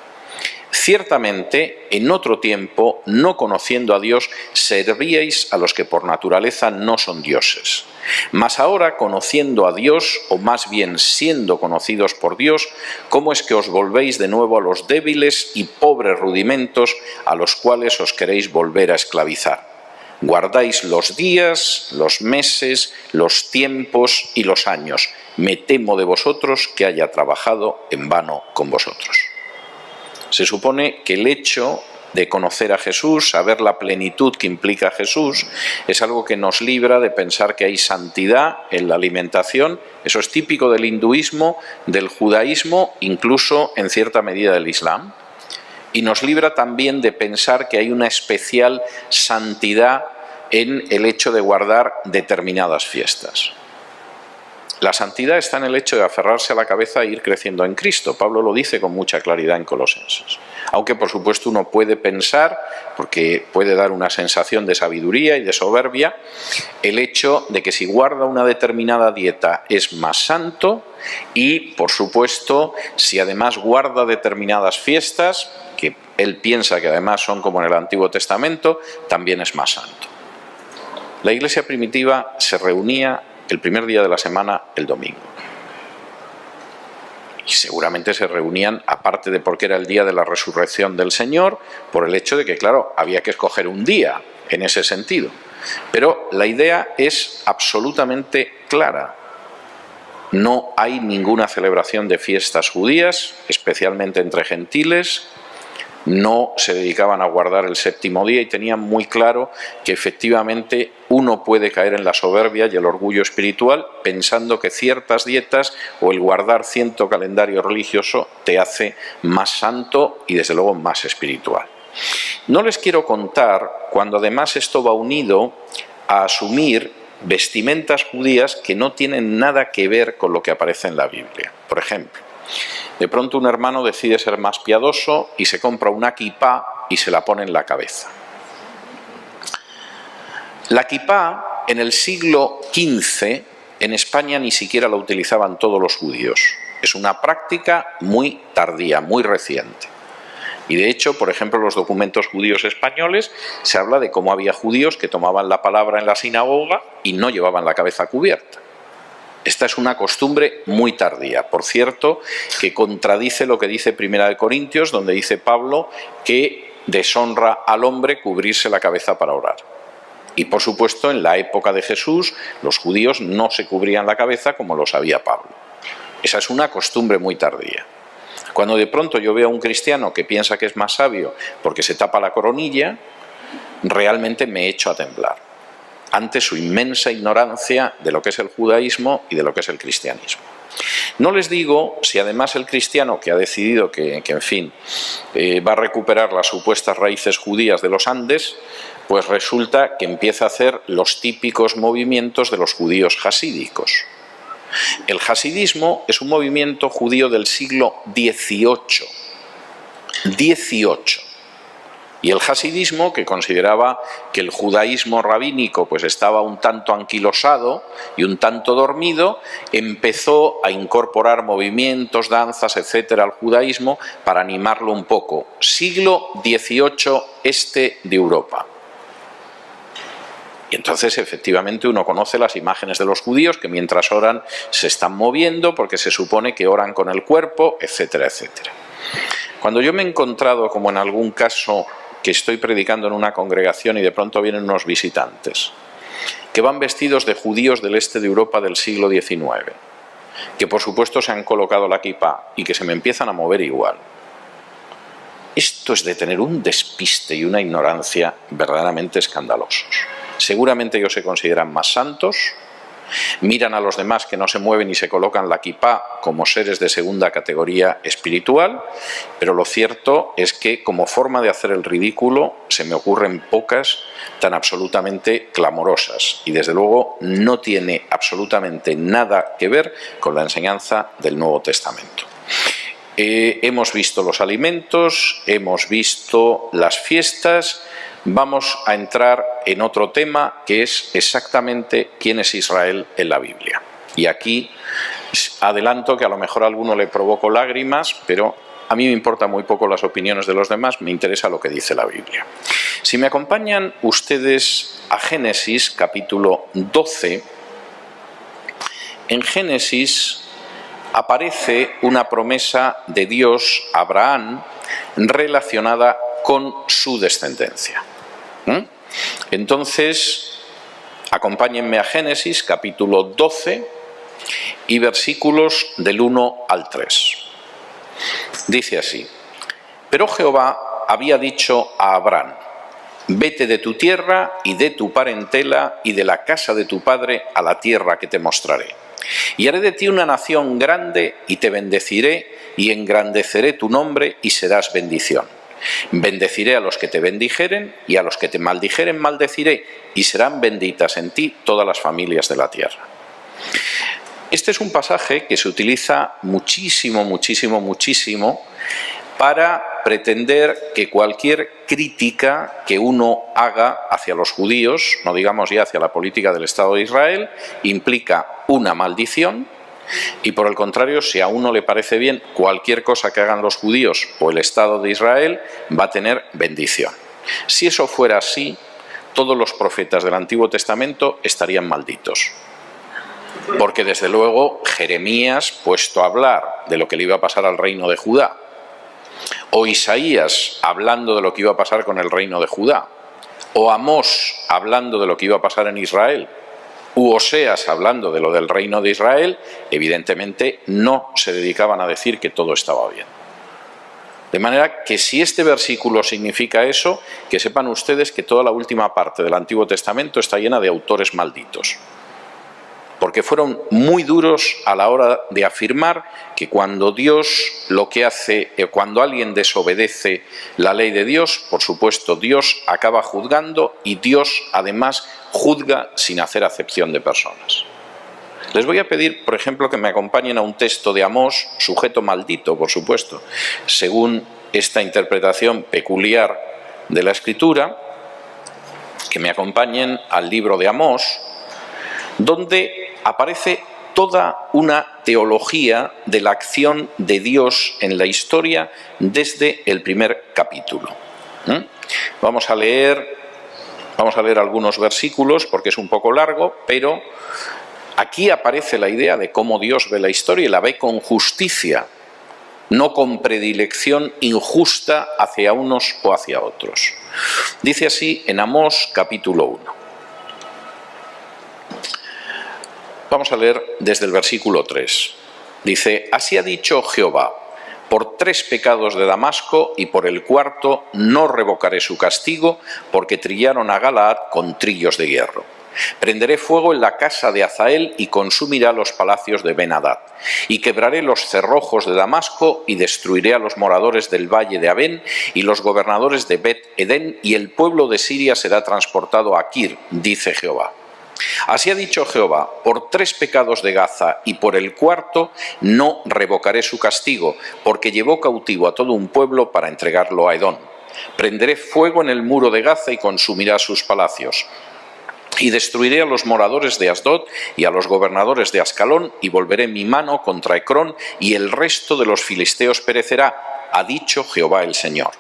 Ciertamente, en otro tiempo, no conociendo a Dios, servíais a los que por naturaleza no son dioses. Mas ahora, conociendo a Dios, o más bien siendo conocidos por Dios, ¿cómo es que os volvéis de nuevo a los débiles y pobres rudimentos a los cuales os queréis volver a esclavizar? Guardáis los días, los meses, los tiempos y los años. Me temo de vosotros que haya trabajado en vano con vosotros. Se supone que el hecho de conocer a Jesús, saber la plenitud que implica Jesús, es algo que nos libra de pensar que hay santidad en la alimentación. Eso es típico del hinduismo, del judaísmo, incluso en cierta medida del islam. Y nos libra también de pensar que hay una especial santidad en el hecho de guardar determinadas fiestas. La santidad está en el hecho de aferrarse a la cabeza e ir creciendo en Cristo. Pablo lo dice con mucha claridad en Colosenses. Aunque por supuesto uno puede pensar, porque puede dar una sensación de sabiduría y de soberbia, el hecho de que si guarda una determinada dieta es más santo, y por supuesto si además guarda determinadas fiestas, que él piensa que además son como en el Antiguo Testamento, también es más santo. La Iglesia primitiva se reunía el primer día de la semana, el domingo. Y seguramente se reunían, aparte de porque era el día de la resurrección del Señor, por el hecho de que, claro, había que escoger un día en ese sentido. Pero la idea es absolutamente clara. No hay ninguna celebración de fiestas judías, especialmente entre gentiles. No se dedicaban a guardar el séptimo día y tenían muy claro que efectivamente uno puede caer en la soberbia y el orgullo espiritual pensando que ciertas dietas o el guardar cierto calendario religioso te hace más santo y desde luego más espiritual. No les quiero contar cuando además esto va unido a asumir vestimentas judías que no tienen nada que ver con lo que aparece en la Biblia. Por ejemplo, de pronto un hermano decide ser más piadoso y se compra una kipá y se la pone en la cabeza. La kipá en el siglo XV en España ni siquiera la utilizaban todos los judíos. Es una práctica muy tardía, muy reciente. Y de hecho, por ejemplo, en los documentos judíos españoles se habla de cómo había judíos que tomaban la palabra en la sinagoga y no llevaban la cabeza cubierta. Esta es una costumbre muy tardía, por cierto, que contradice lo que dice Primera de Corintios, donde dice Pablo que deshonra al hombre cubrirse la cabeza para orar. Y por supuesto, en la época de Jesús, los judíos no se cubrían la cabeza como lo sabía Pablo. Esa es una costumbre muy tardía. Cuando de pronto yo veo a un cristiano que piensa que es más sabio porque se tapa la coronilla, realmente me echo a temblar ante su inmensa ignorancia de lo que es el judaísmo y de lo que es el cristianismo. No les digo si además el cristiano que ha decidido que en fin, va a recuperar las supuestas raíces judías de los Andes, pues resulta que empieza a hacer los típicos movimientos de los judíos hasídicos. El hasidismo es un movimiento judío del siglo XVIII. Y el hasidismo, que consideraba que el judaísmo rabínico pues estaba un tanto anquilosado y un tanto dormido, empezó a incorporar movimientos, danzas, etcétera, al judaísmo para animarlo un poco. Siglo XVIII, este de Europa. Y entonces efectivamente uno conoce las imágenes de los judíos que mientras oran se están moviendo porque se supone que oran con el cuerpo, etcétera, etcétera. Cuando yo me he encontrado, como en algún caso que estoy predicando en una congregación y de pronto vienen unos visitantes que van vestidos de judíos del este de Europa del siglo XIX, que por supuesto se han colocado la kipá y que se me empiezan a mover igual, esto es de tener un despiste y una ignorancia verdaderamente escandalosos. Seguramente ellos se consideran más santos, miran a los demás que no se mueven y se colocan la kipá como seres de segunda categoría espiritual, pero lo cierto es que como forma de hacer el ridículo se me ocurren pocas tan absolutamente clamorosas y desde luego no tiene absolutamente nada que ver con la enseñanza del Nuevo Testamento. Hemos visto los alimentos, hemos visto las fiestas. Vamos a entrar en otro tema que es exactamente quién es Israel en la Biblia. Y aquí adelanto que a lo mejor a alguno le provoco lágrimas, pero a mí me importan muy poco las opiniones de los demás, me interesa lo que dice la Biblia. Si me acompañan ustedes a Génesis capítulo 12, en Génesis aparece una promesa de Dios a Abraham relacionada con su descendencia. Entonces, acompáñenme a Génesis, capítulo 12, y versículos del 1 al 3. Dice así: Pero Jehová había dicho a Abraham: Vete de tu tierra y de tu parentela y de la casa de tu padre a la tierra que te mostraré. Y haré de ti una nación grande y te bendeciré y engrandeceré tu nombre y serás bendición. Bendeciré a los que te bendijeren y a los que te maldijeren maldeciré y serán benditas en ti todas las familias de la tierra. Este es un pasaje que se utiliza muchísimo para pretender que cualquier crítica que uno haga hacia los judíos, no digamos ya hacia la política del Estado de Israel, implica una maldición. Y por el contrario, si a uno le parece bien cualquier cosa que hagan los judíos o el Estado de Israel, va a tener bendición. Si eso fuera así, todos los profetas del Antiguo Testamento estarían malditos. Porque desde luego Jeremías, puesto a hablar de lo que le iba a pasar al reino de Judá, o Isaías hablando de lo que iba a pasar con el reino de Judá, o Amós hablando de lo que iba a pasar en Israel, u Oseas hablando de lo del reino de Israel, evidentemente no se dedicaban a decir que todo estaba bien. De manera que si este versículo significa eso, que sepan ustedes que toda la última parte del Antiguo Testamento está llena de autores malditos. Porque fueron muy duros a la hora de afirmar que cuando Dios lo que hace, cuando alguien desobedece la ley de Dios, por supuesto Dios acaba juzgando y Dios además juzga sin hacer acepción de personas. Les voy a pedir, por ejemplo, que me acompañen a un texto de Amós, sujeto maldito, por supuesto, según esta interpretación peculiar de la Escritura, que me acompañen al libro de Amós, donde aparece toda una teología de la acción de Dios en la historia desde el primer capítulo. Vamos a leer algunos versículos porque es un poco largo, pero aquí aparece la idea de cómo Dios ve la historia y la ve con justicia, no con predilección injusta hacia unos o hacia otros. Dice así en Amós capítulo 1. Vamos a leer desde el versículo 3. Dice: Así ha dicho Jehová: por 3 pecados de Damasco y por el 4º no revocaré su castigo, porque trillaron a Galaad con trillos de hierro. Prenderé fuego en la casa de Hazael y consumirá los palacios de Ben-Hadad. Y quebraré los cerrojos de Damasco y destruiré a los moradores del valle de Abén y los gobernadores de Bet-Edén, y el pueblo de Siria será transportado a Kir, dice Jehová. Así ha dicho Jehová: por 3 pecados de Gaza y por el 4º no revocaré su castigo, porque llevó cautivo a todo un pueblo para entregarlo a Edom. Prenderé fuego en el muro de Gaza y consumirá sus palacios. Y destruiré a los moradores de Asdod y a los gobernadores de Ascalón, y volveré mi mano contra Ecrón, y el resto de los filisteos perecerá, ha dicho Jehová el Señor.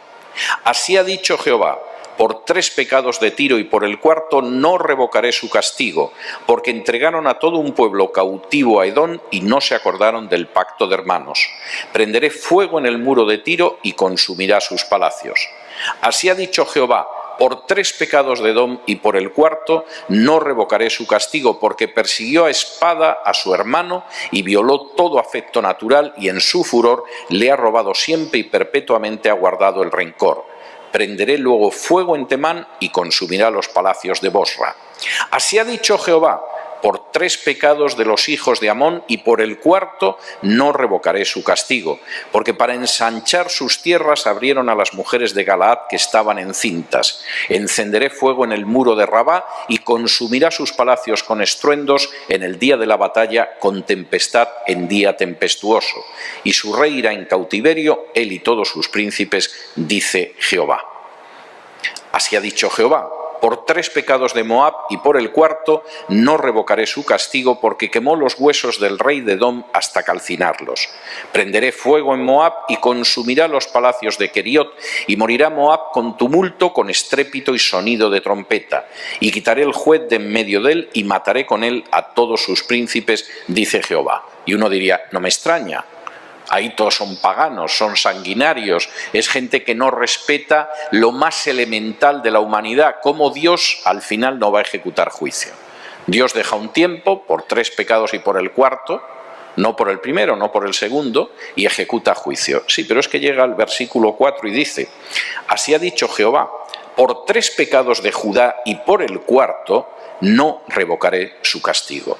Así ha dicho Jehová: por 3 pecados de Tiro y por el 4º no revocaré su castigo, porque entregaron a todo un pueblo cautivo a Edom y no se acordaron del pacto de hermanos. Prenderé fuego en el muro de Tiro y consumirá sus palacios. Así ha dicho Jehová: por 3 pecados de Edom y por el 4º no revocaré su castigo, porque persiguió a espada a su hermano y violó todo afecto natural, y en su furor le ha robado siempre y perpetuamente ha guardado el rencor. Prenderé luego fuego en Temán y consumirá los palacios de Bosra. Así ha dicho Jehová: por 3 pecados de los hijos de Amón y por el 4º no revocaré su castigo, porque para ensanchar sus tierras abrieron a las mujeres de Galaad que estaban encintas. Encenderé fuego en el muro de Rabá y consumirá sus palacios con estruendos en el día de la batalla, con tempestad en día tempestuoso. Y su rey irá en cautiverio, él y todos sus príncipes, dice Jehová. Así ha dicho Jehová: por 3 pecados de Moab y por el 4º no revocaré su castigo, porque quemó los huesos del rey de Edom hasta calcinarlos. Prenderé fuego en Moab y consumirá los palacios de Keriot, y morirá Moab con tumulto, con estrépito y sonido de trompeta. Y quitaré el juez de en medio de él y mataré con él a todos sus príncipes, dice Jehová. Y uno diría: no me extraña. Ahí todos son paganos, son sanguinarios, es gente que no respeta lo más elemental de la humanidad. ¿Cómo Dios al final no va a ejecutar juicio? Dios deja un tiempo por 3 pecados y por el 4º, no por el primero, no por el segundo, y ejecuta juicio. Sí, pero es que llega al versículo 4 y dice: así ha dicho Jehová: por 3 pecados de Judá y por el 4º no revocaré su castigo.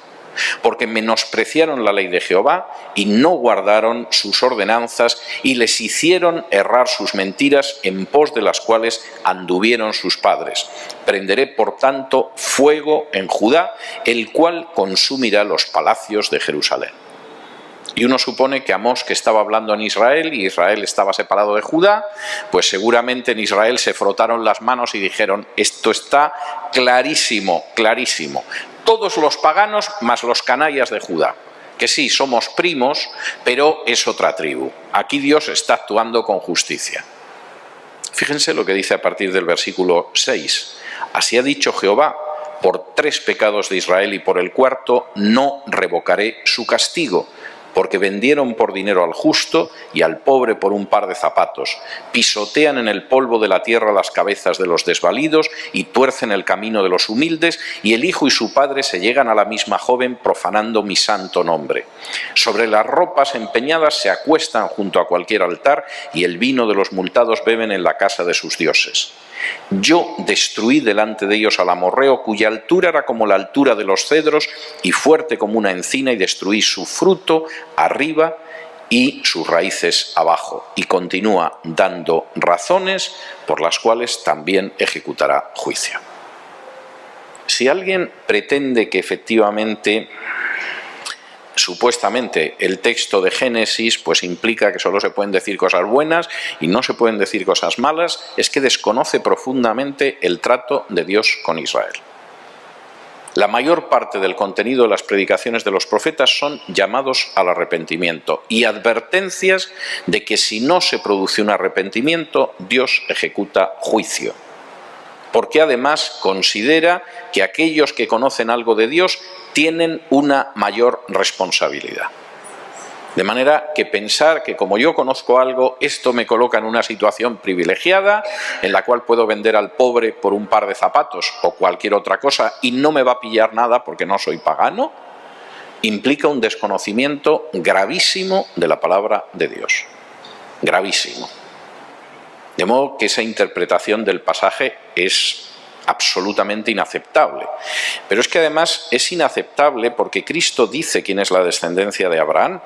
Porque menospreciaron la ley de Jehová y no guardaron sus ordenanzas, y les hicieron errar sus mentiras, en pos de las cuales anduvieron sus padres. Prenderé, por tanto, fuego en Judá, el cual consumirá los palacios de Jerusalén. Y uno supone que Amós, que estaba hablando en Israel, y Israel estaba separado de Judá, pues seguramente en Israel se frotaron las manos y dijeron: esto está clarísimo, clarísimo. Todos los paganos más los canallas de Judá, que sí, somos primos, pero es otra tribu. Aquí Dios está actuando con justicia. Fíjense lo que dice a partir del versículo 6. Así ha dicho Jehová: por 3 pecados de Israel y por el 4º no revocaré su castigo, porque vendieron por dinero al justo y al pobre por un par de zapatos. Pisotean en el polvo de la tierra las cabezas de los desvalidos y tuercen el camino de los humildes, y el hijo y su padre se llegan a la misma joven, profanando mi santo nombre. Sobre las ropas empeñadas se acuestan junto a cualquier altar, y el vino de los multados beben en la casa de sus dioses. Yo destruí delante de ellos al amorreo, cuya altura era como la altura de los cedros y fuerte como una encina, y destruí su fruto arriba y sus raíces abajo. Y continúa dando razones por las cuales también ejecutará juicio. Si alguien pretende que efectivamente, supuestamente, el texto de Génesis pues implica que solo se pueden decir cosas buenas y no se pueden decir cosas malas, es que desconoce profundamente el trato de Dios con Israel. La mayor parte del contenido de las predicaciones de los profetas son llamados al arrepentimiento y advertencias de que si no se produce un arrepentimiento, Dios ejecuta juicio. Porque además considera que aquellos que conocen algo de Dios tienen una mayor responsabilidad. De manera que pensar que como yo conozco algo, esto me coloca en una situación privilegiada en la cual puedo vender al pobre por un par de zapatos o cualquier otra cosa y no me va a pillar nada porque no soy pagano, implica un desconocimiento gravísimo de la palabra de Dios. Gravísimo. De modo que esa interpretación del pasaje es absolutamente inaceptable. Pero es que además es inaceptable porque Cristo dice quién es la descendencia de Abraham,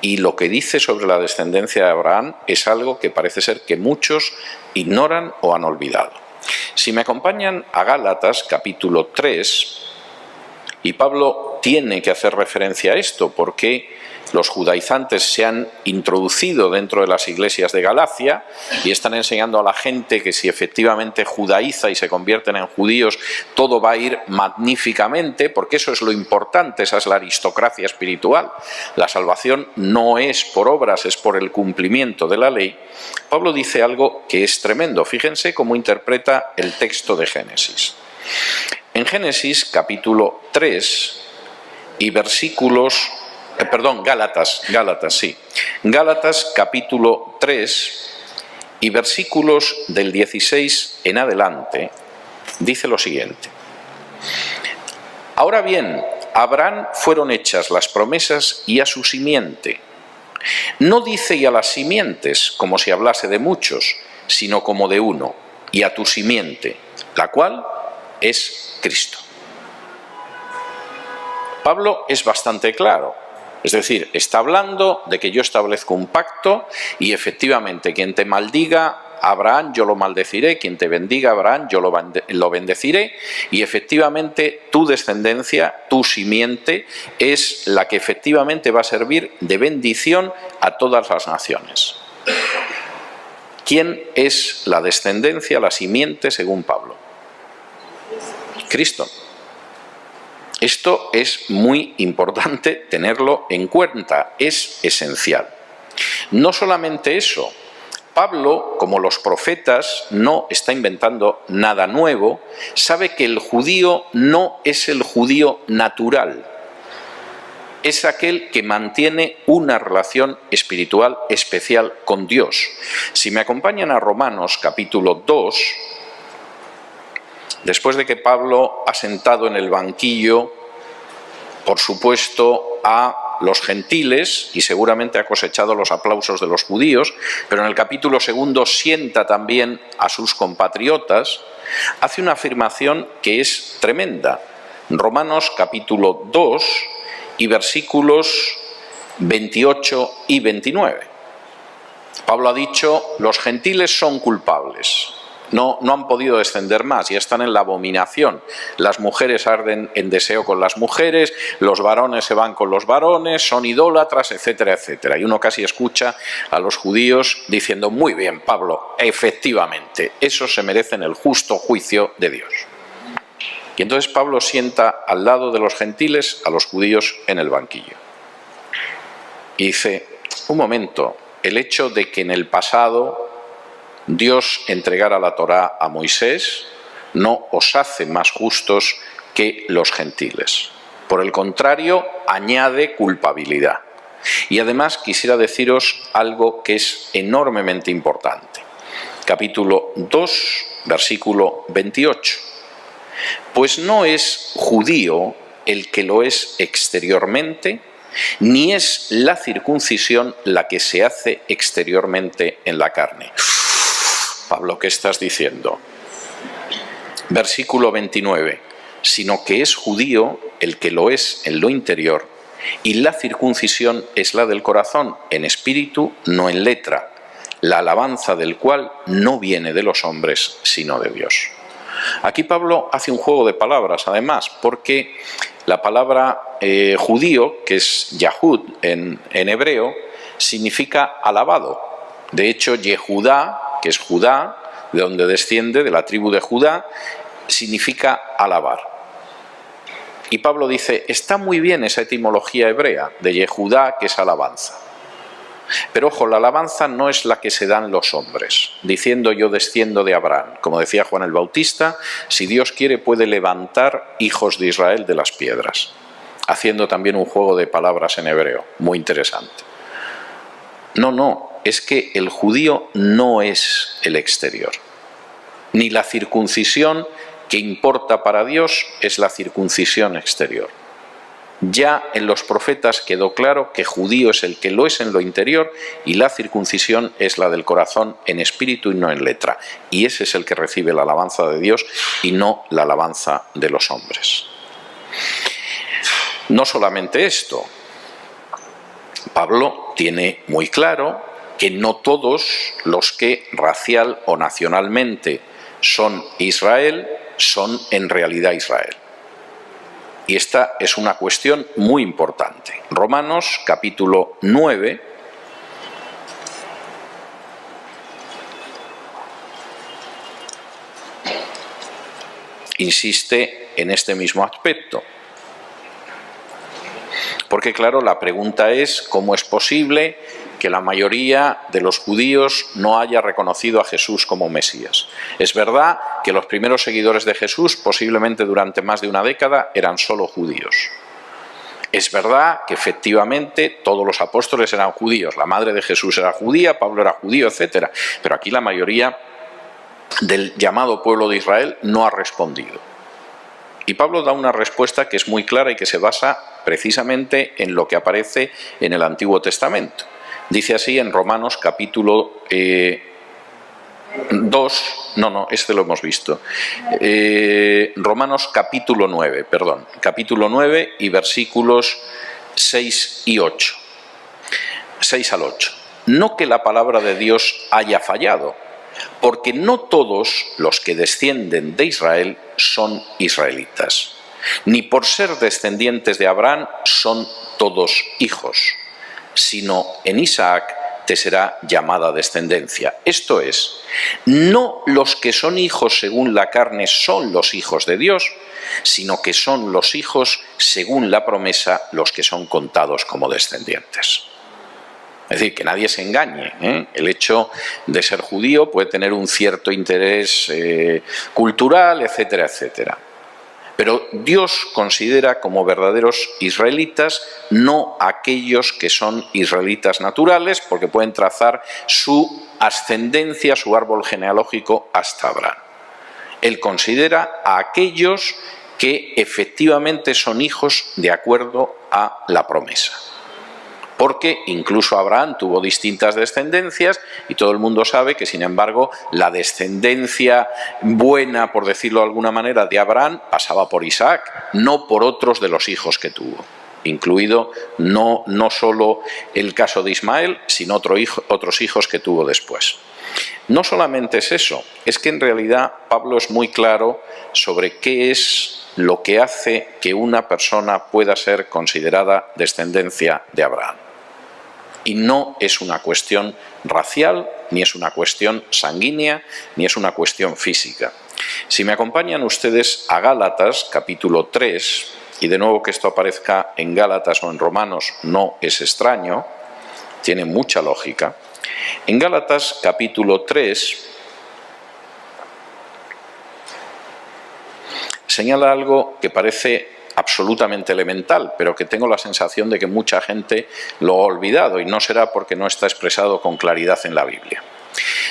y lo que dice sobre la descendencia de Abraham es algo que parece ser que muchos ignoran o han olvidado. Si me acompañan a Gálatas capítulo 3, y Pablo tiene que hacer referencia a esto porque los judaizantes se han introducido dentro de las iglesias de Galacia y están enseñando a la gente que si efectivamente judaiza y se convierten en judíos, todo va a ir magníficamente, porque eso es lo importante, esa es la aristocracia espiritual. La salvación no es por obras, es por el cumplimiento de la ley. Pablo dice algo que es tremendo. Fíjense cómo interpreta el texto de Génesis. En Génesis capítulo 3 y versículos... Gálatas capítulo 3 y versículos del 16 en adelante, dice lo siguiente. Ahora bien, a Abraham fueron hechas las promesas y a su simiente. No dice y a las simientes, como si hablase de muchos, sino como de uno, y a tu simiente, la cual es Cristo. Pablo es bastante claro. Es decir, está hablando de que yo establezco un pacto y efectivamente quien te maldiga a Abraham yo lo maldeciré, quien te bendiga a Abraham yo lo bendeciré, y efectivamente tu descendencia, tu simiente, es la que efectivamente va a servir de bendición a todas las naciones. ¿Quién es la descendencia, la simiente según Pablo? Cristo. Esto es muy importante tenerlo en cuenta, es esencial. No solamente eso, Pablo, como los profetas, no está inventando nada nuevo, sabe que el judío no es el judío natural, es aquel que mantiene una relación espiritual especial con Dios. Si me acompañan a Romanos capítulo 2, después de que Pablo ha sentado en el banquillo, por supuesto, a los gentiles, y seguramente ha cosechado los aplausos de los judíos, pero en el capítulo 2 sienta también a sus compatriotas, hace una afirmación que es tremenda. Romanos capítulo 2 y versículos 28 y 29. Pablo ha dicho, los gentiles son culpables. No han podido descender más, ya están en la abominación. Las mujeres arden en deseo con las mujeres, los varones se van con los varones, son idólatras, etcétera, etcétera. Y uno casi escucha a los judíos diciendo, muy bien, Pablo, efectivamente, esos se merecen el justo juicio de Dios. Y entonces Pablo sienta al lado de los gentiles a los judíos en el banquillo. Y dice, un momento, el hecho de que en el pasado Dios entregara la Torá a Moisés no os hace más justos que los gentiles. Por el contrario, añade culpabilidad. Y además quisiera deciros algo que es enormemente importante. Capítulo 2, versículo 28. Pues no es judío el que lo es exteriormente, ni es la circuncisión la que se hace exteriormente en la carne. Pablo, ¿qué estás diciendo? Versículo 29. Sino que es judío el que lo es en lo interior, y la circuncisión es la del corazón, en espíritu, no en letra, la alabanza del cual no viene de los hombres, sino de Dios. Aquí Pablo hace un juego de palabras, además, porque la palabra judío, que es Yahud en hebreo, significa alabado. De hecho, Yehudá, que es Judá, de donde desciende, de la tribu de Judá, significa alabar. Y Pablo dice, está muy bien esa etimología hebrea de Yehudá, que es alabanza. Pero ojo, la alabanza no es la que se dan los hombres, diciendo yo desciendo de Abraham. Como decía Juan el Bautista, si Dios quiere puede levantar hijos de Israel de las piedras, haciendo también un juego de palabras en hebreo, muy interesante. No, es que el judío no es el exterior, ni la circuncisión que importa para Dios es la circuncisión exterior. Ya en los profetas quedó claro que judío es el que lo es en lo interior y la circuncisión es la del corazón en espíritu y no en letra. Y ese es el que recibe la alabanza de Dios y no la alabanza de los hombres. No solamente esto, Pablo tiene muy claro que no todos los que racial o nacionalmente son Israel son en realidad Israel. Y esta es una cuestión muy importante. Romanos capítulo 9, insiste en este mismo aspecto. Porque claro, la pregunta es ¿cómo es posible que la mayoría de los judíos no haya reconocido a Jesús como Mesías? Es verdad que los primeros seguidores de Jesús, posiblemente durante más de una década, eran solo judíos. Es verdad que efectivamente todos los apóstoles eran judíos, la madre de Jesús era judía, Pablo era judío, etc. Pero aquí la mayoría del llamado pueblo de Israel no ha respondido. Y Pablo da una respuesta que es muy clara y que se basa precisamente en lo que aparece en el Antiguo Testamento. Dice así en Romanos capítulo 2, este lo hemos visto. Romanos capítulo 9, capítulo 9 y versículos 6 y 8. 6 al 8. No que la palabra de Dios haya fallado, porque no todos los que descienden de Israel son israelitas, ni por ser descendientes de Abraham son todos hijos, sino en Isaac te será llamada descendencia. Esto es, no los que son hijos según la carne son los hijos de Dios, sino que son los hijos según la promesa los que son contados como descendientes. Es decir, que nadie se engañe, ¿eh? El hecho de ser judío puede tener un cierto interés cultural, etcétera, etcétera. Pero Dios considera como verdaderos israelitas no aquellos que son israelitas naturales, porque pueden trazar su ascendencia, su árbol genealógico hasta Abraham. Él considera a aquellos que efectivamente son hijos de acuerdo a la promesa. Porque incluso Abraham tuvo distintas descendencias y todo el mundo sabe que, sin embargo, la descendencia buena, por decirlo de alguna manera, de Abraham pasaba por Isaac, no por otros de los hijos que tuvo, incluido no solo el caso de Ismael, sino otros hijos que tuvo después. No solamente es eso, es que en realidad Pablo es muy claro sobre qué es lo que hace que una persona pueda ser considerada descendencia de Abraham. Y no es una cuestión racial, ni es una cuestión sanguínea, ni es una cuestión física. Si me acompañan ustedes a Gálatas, capítulo 3, y de nuevo que esto aparezca en Gálatas o en Romanos no es extraño, tiene mucha lógica. En Gálatas, capítulo 3, señala algo que parece absolutamente elemental, pero que tengo la sensación de que mucha gente lo ha olvidado, y no será porque no está expresado con claridad en la Biblia.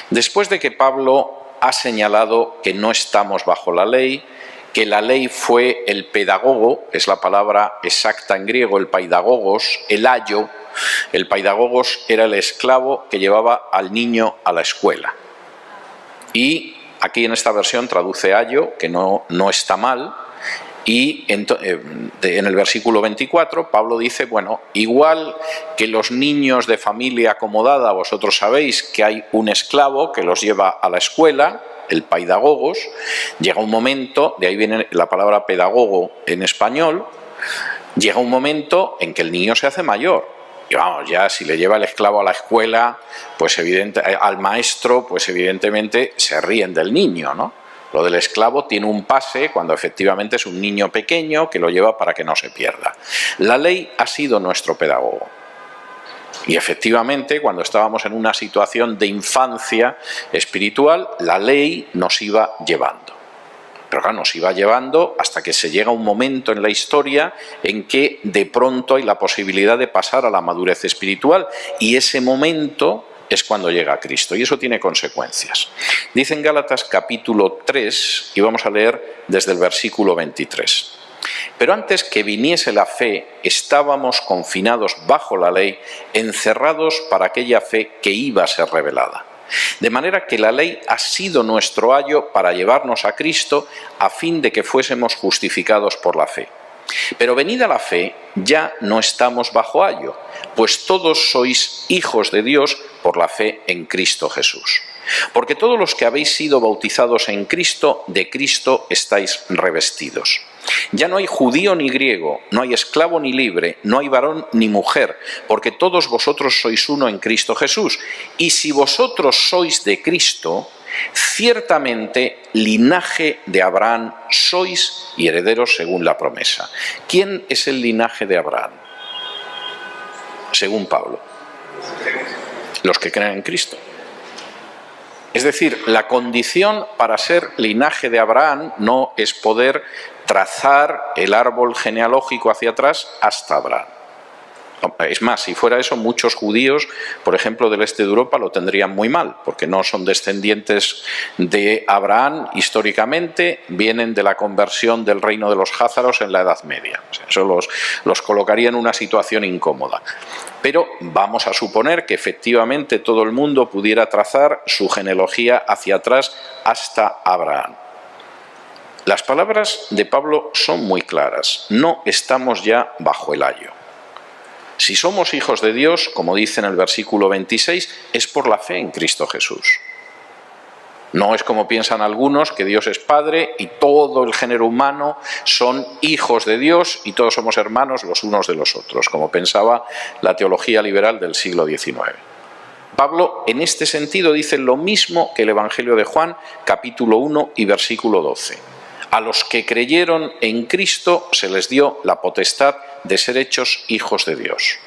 Después de que Pablo ha señalado que no estamos bajo la ley, que la ley fue el pedagogo, es la palabra exacta en griego, el paidagogos, el ayo. El paidagogos era el esclavo que llevaba al niño a la escuela. Y aquí en esta versión traduce ayo, que no está mal. Y en el versículo 24 Pablo dice, bueno, igual que los niños de familia acomodada, vosotros sabéis que hay un esclavo que los lleva a la escuela, el paidagogos, llega un momento, de ahí viene la palabra pedagogo en español, llega un momento en que el niño se hace mayor. Y vamos, ya si le lleva el esclavo a la escuela, pues al maestro, pues evidentemente se ríen del niño, ¿no? Lo del esclavo tiene un pase cuando efectivamente es un niño pequeño que lo lleva para que no se pierda. La ley ha sido nuestro pedagogo. Y efectivamente, cuando estábamos en una situación de infancia espiritual, la ley nos iba llevando. Pero claro, nos iba llevando hasta que se llega un momento en la historia en que de pronto hay la posibilidad de pasar a la madurez espiritual, y ese momento es cuando llega Cristo, y eso tiene consecuencias. Dice en Gálatas capítulo 3, y vamos a leer desde el versículo 23. Pero antes que viniese la fe, estábamos confinados bajo la ley, encerrados para aquella fe que iba a ser revelada. De manera que la ley ha sido nuestro ayo para llevarnos a Cristo, a fin de que fuésemos justificados por la fe. Pero venida la fe, ya no estamos bajo ayo, pues todos sois hijos de Dios por la fe en Cristo Jesús. Porque todos los que habéis sido bautizados en Cristo, de Cristo estáis revestidos. Ya no hay judío ni griego, no hay esclavo ni libre, no hay varón ni mujer, porque todos vosotros sois uno en Cristo Jesús. Y si vosotros sois de Cristo, ciertamente linaje de Abraham sois y herederos según la promesa. ¿Quién es el linaje de Abraham? Según Pablo, los que creen en Cristo. Es decir, la condición para ser linaje de Abraham no es poder trazar el árbol genealógico hacia atrás hasta Abraham. Es más, si fuera eso, muchos judíos, por ejemplo, del este de Europa, lo tendrían muy mal, porque no son descendientes de Abraham históricamente, vienen de la conversión del reino de los jázaros en la Edad Media. O sea, eso los colocaría en una situación incómoda. Pero vamos a suponer que efectivamente todo el mundo pudiera trazar su genealogía hacia atrás hasta Abraham. Las palabras de Pablo son muy claras. No estamos ya bajo el ayo. Si somos hijos de Dios, como dice en el versículo 26, es por la fe en Cristo Jesús. No es como piensan algunos, que Dios es Padre y todo el género humano son hijos de Dios y todos somos hermanos los unos de los otros, como pensaba la teología liberal del siglo XIX. Pablo, en este sentido, dice lo mismo que el Evangelio de Juan, capítulo 1 y versículo 12. A los que creyeron en Cristo se les dio la potestad de ser hechos hijos de Dios.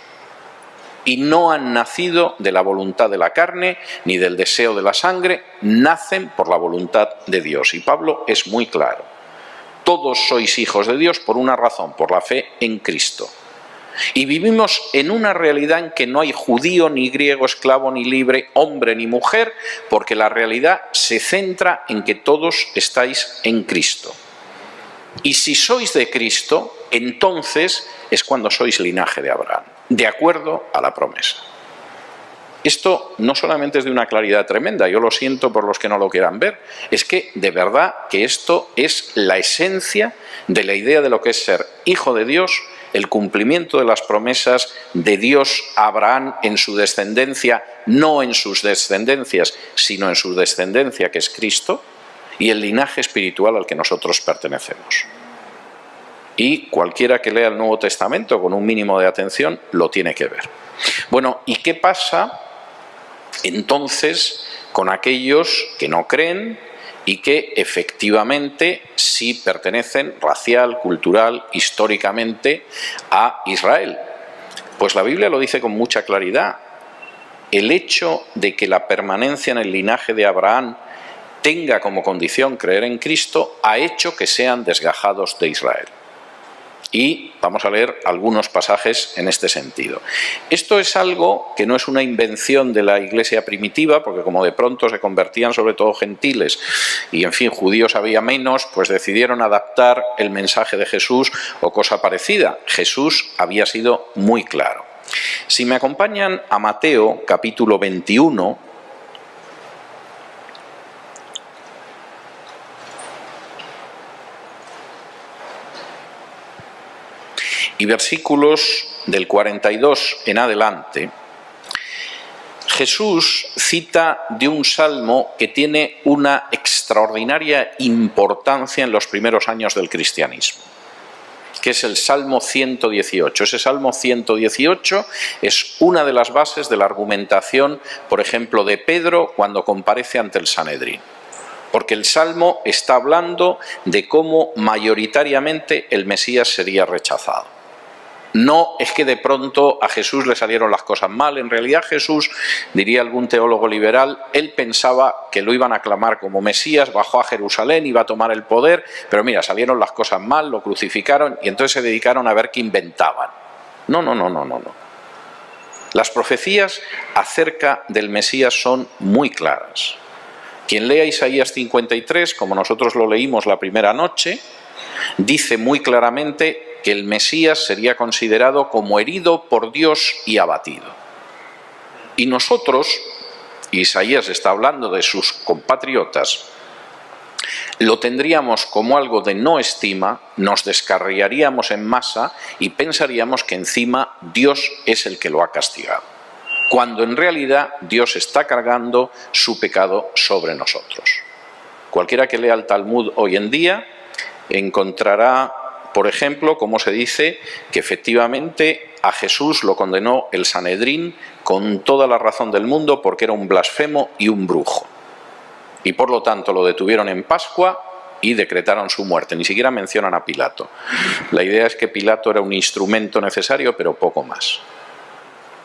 Y no han nacido de la voluntad de la carne, ni del deseo de la sangre, nacen por la voluntad de Dios. Y Pablo es muy claro. Todos sois hijos de Dios por una razón, por la fe en Cristo. Y vivimos en una realidad en que no hay judío, ni griego, esclavo, ni libre, hombre, ni mujer, porque la realidad se centra en que todos estáis en Cristo. Y si sois de Cristo, entonces es cuando sois linaje de Abraham, de acuerdo a la promesa. Esto no solamente es de una claridad tremenda, yo lo siento por los que no lo quieran ver, es que de verdad que esto es la esencia de la idea de lo que es ser hijo de Dios, el cumplimiento de las promesas de Dios a Abraham en su descendencia, no en sus descendencias, sino en su descendencia, que es Cristo, y el linaje espiritual al que nosotros pertenecemos. Y cualquiera que lea el Nuevo Testamento con un mínimo de atención lo tiene que ver. Bueno, ¿y qué pasa entonces con aquellos que no creen y que efectivamente sí pertenecen racial, cultural, históricamente a Israel? Pues la Biblia lo dice con mucha claridad. El hecho de que la permanencia en el linaje de Abraham tenga como condición creer en Cristo ha hecho que sean desgajados de Israel. Y vamos a leer algunos pasajes en este sentido. Esto es algo que no es una invención de la iglesia primitiva, porque como de pronto se convertían sobre todo gentiles y en fin judíos había menos, pues decidieron adaptar el mensaje de Jesús o cosa parecida. Jesús había sido muy claro. Si me acompañan a Mateo capítulo 21, y versículos del 42 en adelante, Jesús cita de un salmo que tiene una extraordinaria importancia en los primeros años del cristianismo, que es el Salmo 118. Ese Salmo 118 es una de las bases de la argumentación, por ejemplo, de Pedro cuando comparece ante el Sanedrín. Porque el Salmo está hablando de cómo mayoritariamente el Mesías sería rechazado. No es que de pronto a Jesús le salieron las cosas mal. En realidad Jesús, diría algún teólogo liberal, él pensaba que lo iban a aclamar como Mesías, bajó a Jerusalén, iba a tomar el poder, pero mira, salieron las cosas mal, lo crucificaron y entonces se dedicaron a ver qué inventaban. No. Las profecías acerca del Mesías son muy claras. Quien lea Isaías 53, como nosotros lo leímos la primera noche, dice muy claramente que el Mesías sería considerado como herido por Dios y abatido. Y nosotros, Isaías está hablando de sus compatriotas, lo tendríamos como algo de no estima, nos descarriaríamos en masa y pensaríamos que encima Dios es el que lo ha castigado, cuando en realidad Dios está cargando su pecado sobre nosotros. Cualquiera que lea el Talmud hoy en día encontrará, por ejemplo, cómo se dice que efectivamente a Jesús lo condenó el Sanedrín con toda la razón del mundo porque era un blasfemo y un brujo. Y por lo tanto lo detuvieron en Pascua y decretaron su muerte. Ni siquiera mencionan a Pilato. La idea es que Pilato era un instrumento necesario, pero poco más.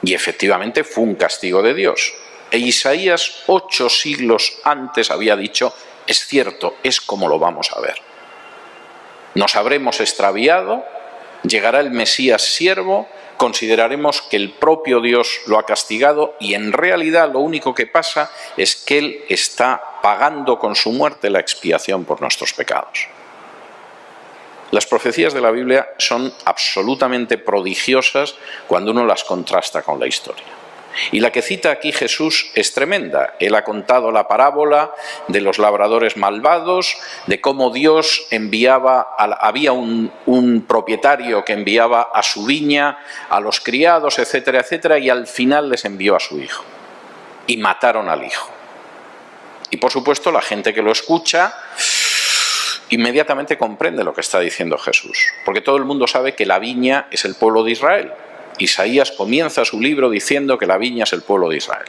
Y efectivamente fue un castigo de Dios. E Isaías 8 siglos antes había dicho, es cierto, es como lo vamos a ver. Nos habremos extraviado, llegará el Mesías siervo, consideraremos que el propio Dios lo ha castigado y en realidad lo único que pasa es que Él está pagando con su muerte la expiación por nuestros pecados. Las profecías de la Biblia son absolutamente prodigiosas cuando uno las contrasta con la historia. Y la que cita aquí Jesús es tremenda. Él ha contado la parábola de los labradores malvados, de cómo Dios había un propietario que enviaba a su viña a los criados, etcétera, etcétera, y al final les envió a su hijo. Y mataron al hijo. Y por supuesto la gente que lo escucha inmediatamente comprende lo que está diciendo Jesús, porque todo el mundo sabe que la viña es el pueblo de Israel. Isaías comienza su libro diciendo que la viña es el pueblo de Israel.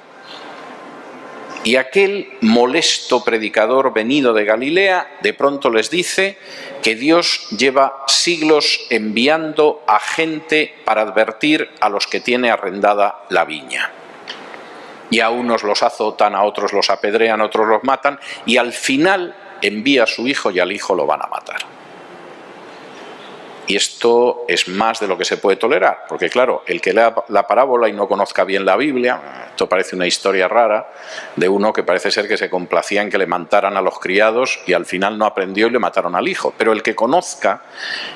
Y aquel molesto predicador venido de Galilea de pronto les dice que Dios lleva siglos enviando a gente para advertir a los que tiene arrendada la viña. Y a unos los azotan, a otros los apedrean, a otros los matan, y al final envía a su hijo y al hijo lo van a matar. Y esto es más de lo que se puede tolerar, porque claro, el que lea la parábola y no conozca bien la Biblia, esto parece una historia rara de uno que parece ser que se complacía en que le mataran a los criados y al final no aprendió y le mataron al hijo. Pero el que conozca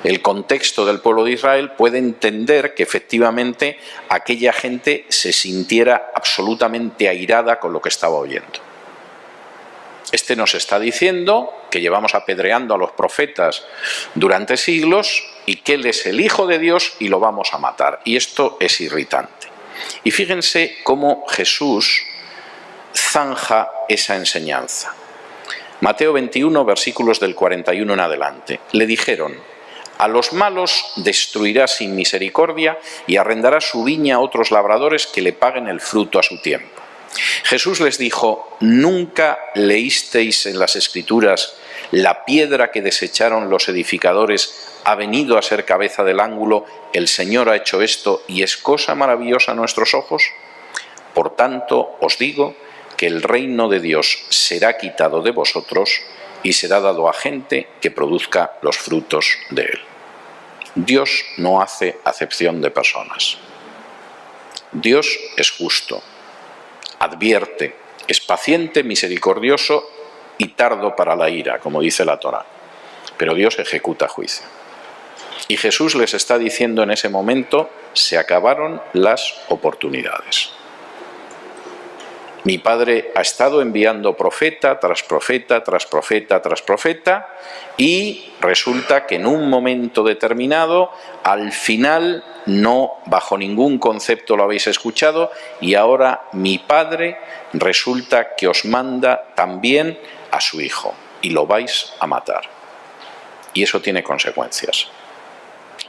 el contexto del pueblo de Israel puede entender que efectivamente aquella gente se sintiera absolutamente airada con lo que estaba oyendo. Este nos está diciendo que llevamos apedreando a los profetas durante siglos y que Él es el Hijo de Dios y lo vamos a matar. Y esto es irritante. Y fíjense cómo Jesús zanja esa enseñanza. Mateo 21, versículos del 41 en adelante. Le dijeron, a los malos destruirá sin misericordia y arrendará su viña a otros labradores que le paguen el fruto a su tiempo. Jesús les dijo, ¿nunca leísteis en las Escrituras la piedra que desecharon los edificadores ha venido a ser cabeza del ángulo, el Señor ha hecho esto y es cosa maravillosa a nuestros ojos? Por tanto, os digo que el reino de Dios será quitado de vosotros y será dado a gente que produzca los frutos de él. Dios no hace acepción de personas. Dios es justo. Advierte, es paciente, misericordioso y tardo para la ira, como dice la Torá. Pero Dios ejecuta juicio. Y Jesús les está diciendo en ese momento, se acabaron las oportunidades. Mi Padre ha estado enviando profeta tras profeta, tras profeta, tras profeta, y resulta que en un momento determinado, al final, no bajo ningún concepto lo habéis escuchado, y ahora mi Padre resulta que os manda también a su Hijo, y lo vais a matar. Y eso tiene consecuencias.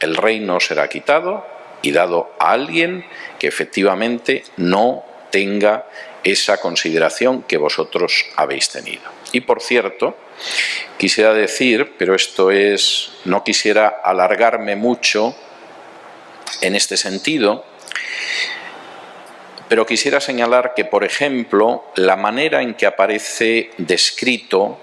El reino será quitado y dado a alguien que efectivamente no tenga esa consideración que vosotros habéis tenido. Y por cierto, quisiera decir, pero esto es, no quisiera alargarme mucho en este sentido, pero quisiera señalar que, por ejemplo, la manera en que aparece descrito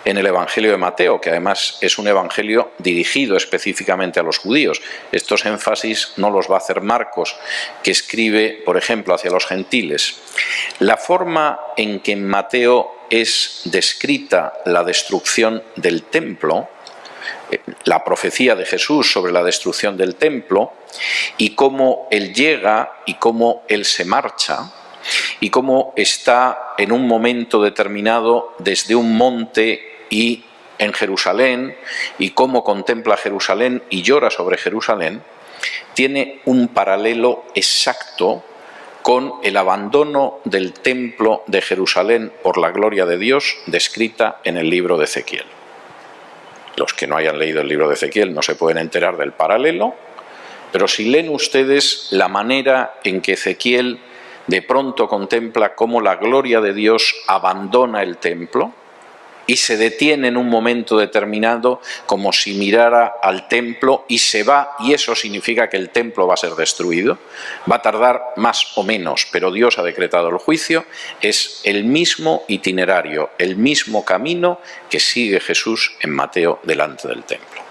en el Evangelio de Mateo, que además es un evangelio dirigido específicamente a los judíos. Estos énfasis no los va a hacer Marcos, que escribe, por ejemplo, hacia los gentiles. La forma en que en Mateo es descrita la destrucción del templo la profecía de Jesús sobre la destrucción del templo, y cómo Él llega y cómo Él se marcha, y cómo está en un momento determinado desde un monte y en Jerusalén, y cómo contempla Jerusalén y llora sobre Jerusalén, tiene un paralelo exacto con el abandono del templo de Jerusalén por la gloria de Dios descrita en el libro de Ezequiel. Los que no hayan leído el libro de Ezequiel no se pueden enterar del paralelo, pero si leen ustedes la manera en que Ezequiel de pronto contempla cómo la gloria de Dios abandona el templo y se detiene en un momento determinado como si mirara al templo y se va, y eso significa que el templo va a ser destruido, va a tardar más o menos, pero Dios ha decretado el juicio, es el mismo itinerario, el mismo camino que sigue Jesús en Mateo delante del templo.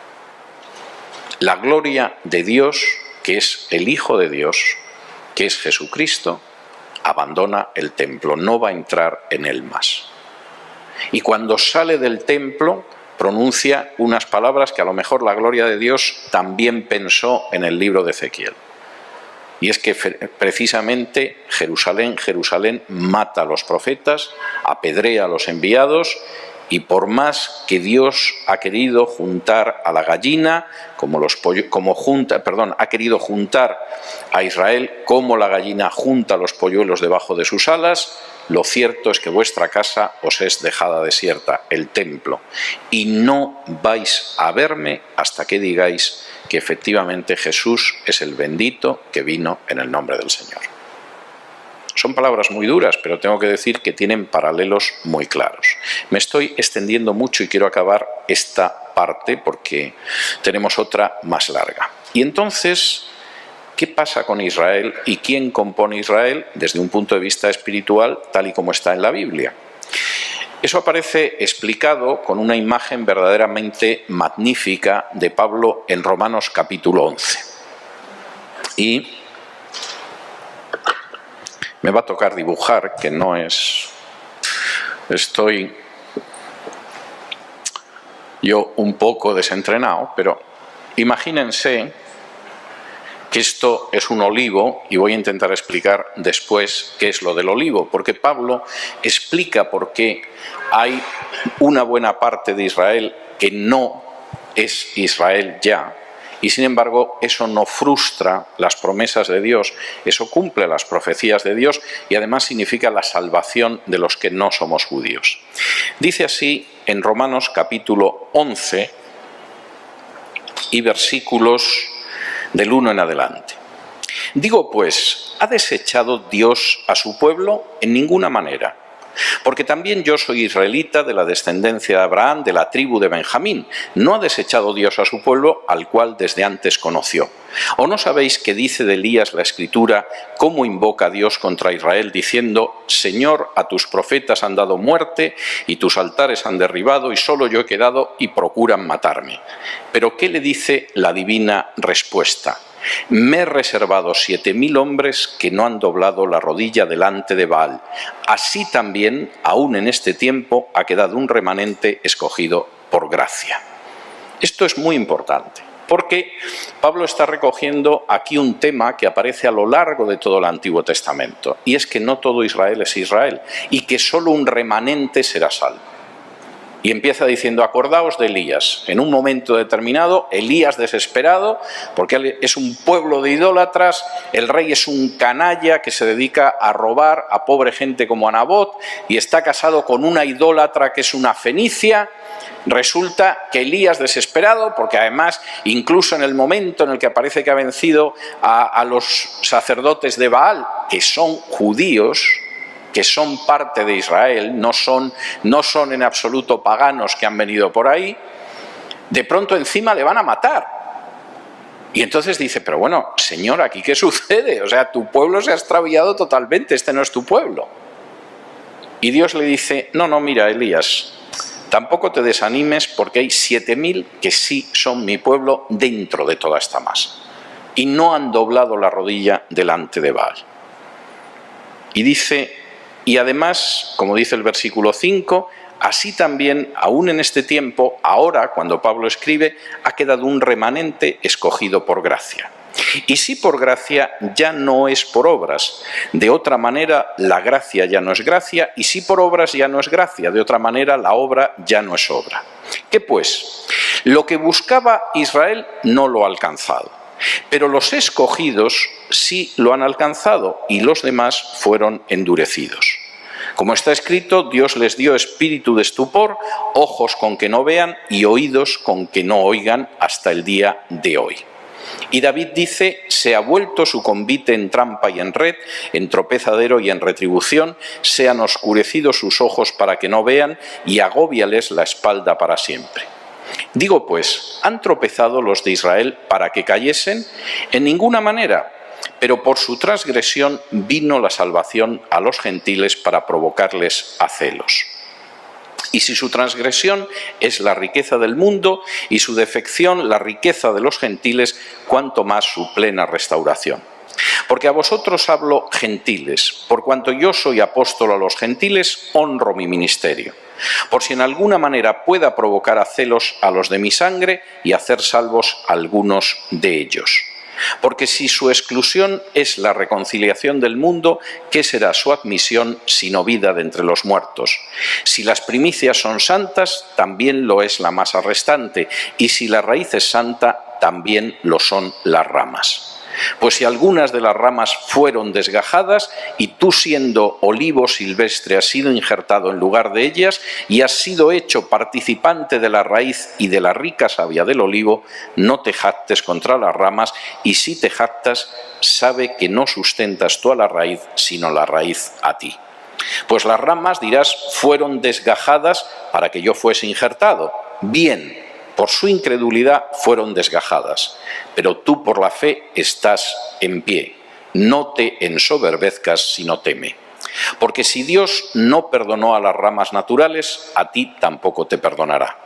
La gloria de Dios, que es el Hijo de Dios, que es Jesucristo, abandona el templo, no va a entrar en él más. Y cuando sale del templo pronuncia unas palabras que a lo mejor la gloria de Dios también pensó en el libro de Ezequiel. Y es que precisamente Jerusalén, Jerusalén mata a los profetas, apedrea a los enviados, y por más que Dios ha querido juntar a la gallina, ha querido juntar a Israel como la gallina junta los polluelos debajo de sus alas, lo cierto es que vuestra casa os es dejada desierta, el templo, y no vais a verme hasta que digáis que efectivamente Jesús es el bendito que vino en el nombre del Señor. Son palabras muy duras, pero tengo que decir que tienen paralelos muy claros. Me estoy extendiendo mucho y quiero acabar esta parte porque tenemos otra más larga. Y entonces, ¿qué pasa con Israel y quién compone Israel desde un punto de vista espiritual tal y como está en la Biblia? Eso aparece explicado con una imagen verdaderamente magnífica de Pablo en Romanos capítulo 11. Y me va a tocar dibujar, que no es... Estoy yo un poco desentrenado, pero imagínense que esto es un olivo, y voy a intentar explicar después qué es lo del olivo, porque Pablo explica por qué hay una buena parte de Israel que no es Israel ya, y sin embargo eso no frustra las promesas de Dios, eso cumple las profecías de Dios y además significa la salvación de los que no somos judíos. Dice así en Romanos capítulo 11 y versículos del 1 en adelante. Digo pues, ¿ha desechado Dios a su pueblo? En ninguna manera. Porque también yo soy israelita de la descendencia de Abraham, de la tribu de Benjamín. ¿No ha desechado Dios a su pueblo, al cual desde antes conoció? ¿O no sabéis que dice de Elías la Escritura cómo invoca a Dios contra Israel, diciendo: Señor, a tus profetas han dado muerte y tus altares han derribado y solo yo he quedado y procuran matarme? Pero ¿qué le dice la divina respuesta? Me he reservado 7.000 hombres que no han doblado la rodilla delante de Baal. Así también, aún en este tiempo, ha quedado un remanente escogido por gracia. Esto es muy importante, porque Pablo está recogiendo aquí un tema que aparece a lo largo de todo el Antiguo Testamento, y es que no todo Israel es Israel, y que solo un remanente será salvo. Y empieza diciendo: acordaos de Elías. En un momento determinado, Elías desesperado, porque es un pueblo de idólatras, el rey es un canalla que se dedica a robar a pobre gente como a Nabot, y está casado con una idólatra que es una fenicia. Resulta que Elías, desesperado, porque además incluso en el momento en el que aparece que ha vencido a los sacerdotes de Baal, que son judíos, que son parte de Israel, no son en absoluto paganos que han venido por ahí, de pronto encima le van a matar. Y entonces dice: pero bueno, Señor, ¿aquí qué sucede? O sea, tu pueblo se ha extraviado totalmente, este no es tu pueblo. Y Dios le dice: no, mira, Elías, tampoco te desanimes, porque hay 7.000 que sí son mi pueblo dentro de toda esta masa. Y no han doblado la rodilla delante de Baal. Y dice... Y además, como dice el versículo 5, así también, aún en este tiempo, ahora, cuando Pablo escribe, ha quedado un remanente escogido por gracia. Y si por gracia, ya no es por obras. De otra manera, la gracia ya no es gracia, y si por obras ya no es gracia. De otra manera, la obra ya no es obra. ¿Qué pues? Lo que buscaba Israel no lo ha alcanzado, pero los escogidos sí lo han alcanzado, y los demás fueron endurecidos. Como está escrito, Dios les dio espíritu de estupor, ojos con que no vean y oídos con que no oigan hasta el día de hoy. Y David dice, se ha vuelto su convite en trampa y en red, en tropezadero y en retribución, se han oscurecido sus ojos para que no vean y agóbiales la espalda para siempre. Digo pues, ¿han tropezado los de Israel para que cayesen? En ninguna manera, pero por su transgresión vino la salvación a los gentiles para provocarles a celos. Y si su transgresión es la riqueza del mundo y su defección la riqueza de los gentiles, cuánto más su plena restauración. Porque a vosotros hablo gentiles, por cuanto yo soy apóstol a los gentiles, honro mi ministerio. Por si en alguna manera pueda provocar a celos a los de mi sangre y hacer salvos a algunos de ellos. Porque si su exclusión es la reconciliación del mundo, ¿qué será su admisión sino vida de entre los muertos? Si las primicias son santas, también lo es la masa restante, y si la raíz es santa, también lo son las ramas. Pues si algunas de las ramas fueron desgajadas, y tú siendo olivo silvestre has sido injertado en lugar de ellas, y has sido hecho participante de la raíz y de la rica savia del olivo, no te jactes contra las ramas, y si te jactas, sabe que no sustentas tú a la raíz, sino la raíz a ti. Pues las ramas, dirás, fueron desgajadas para que yo fuese injertado. Bien, por su incredulidad fueron desgajadas, pero tú por la fe estás en pie. No te ensoberbezcas, sino teme. Porque si Dios no perdonó a las ramas naturales, a ti tampoco te perdonará.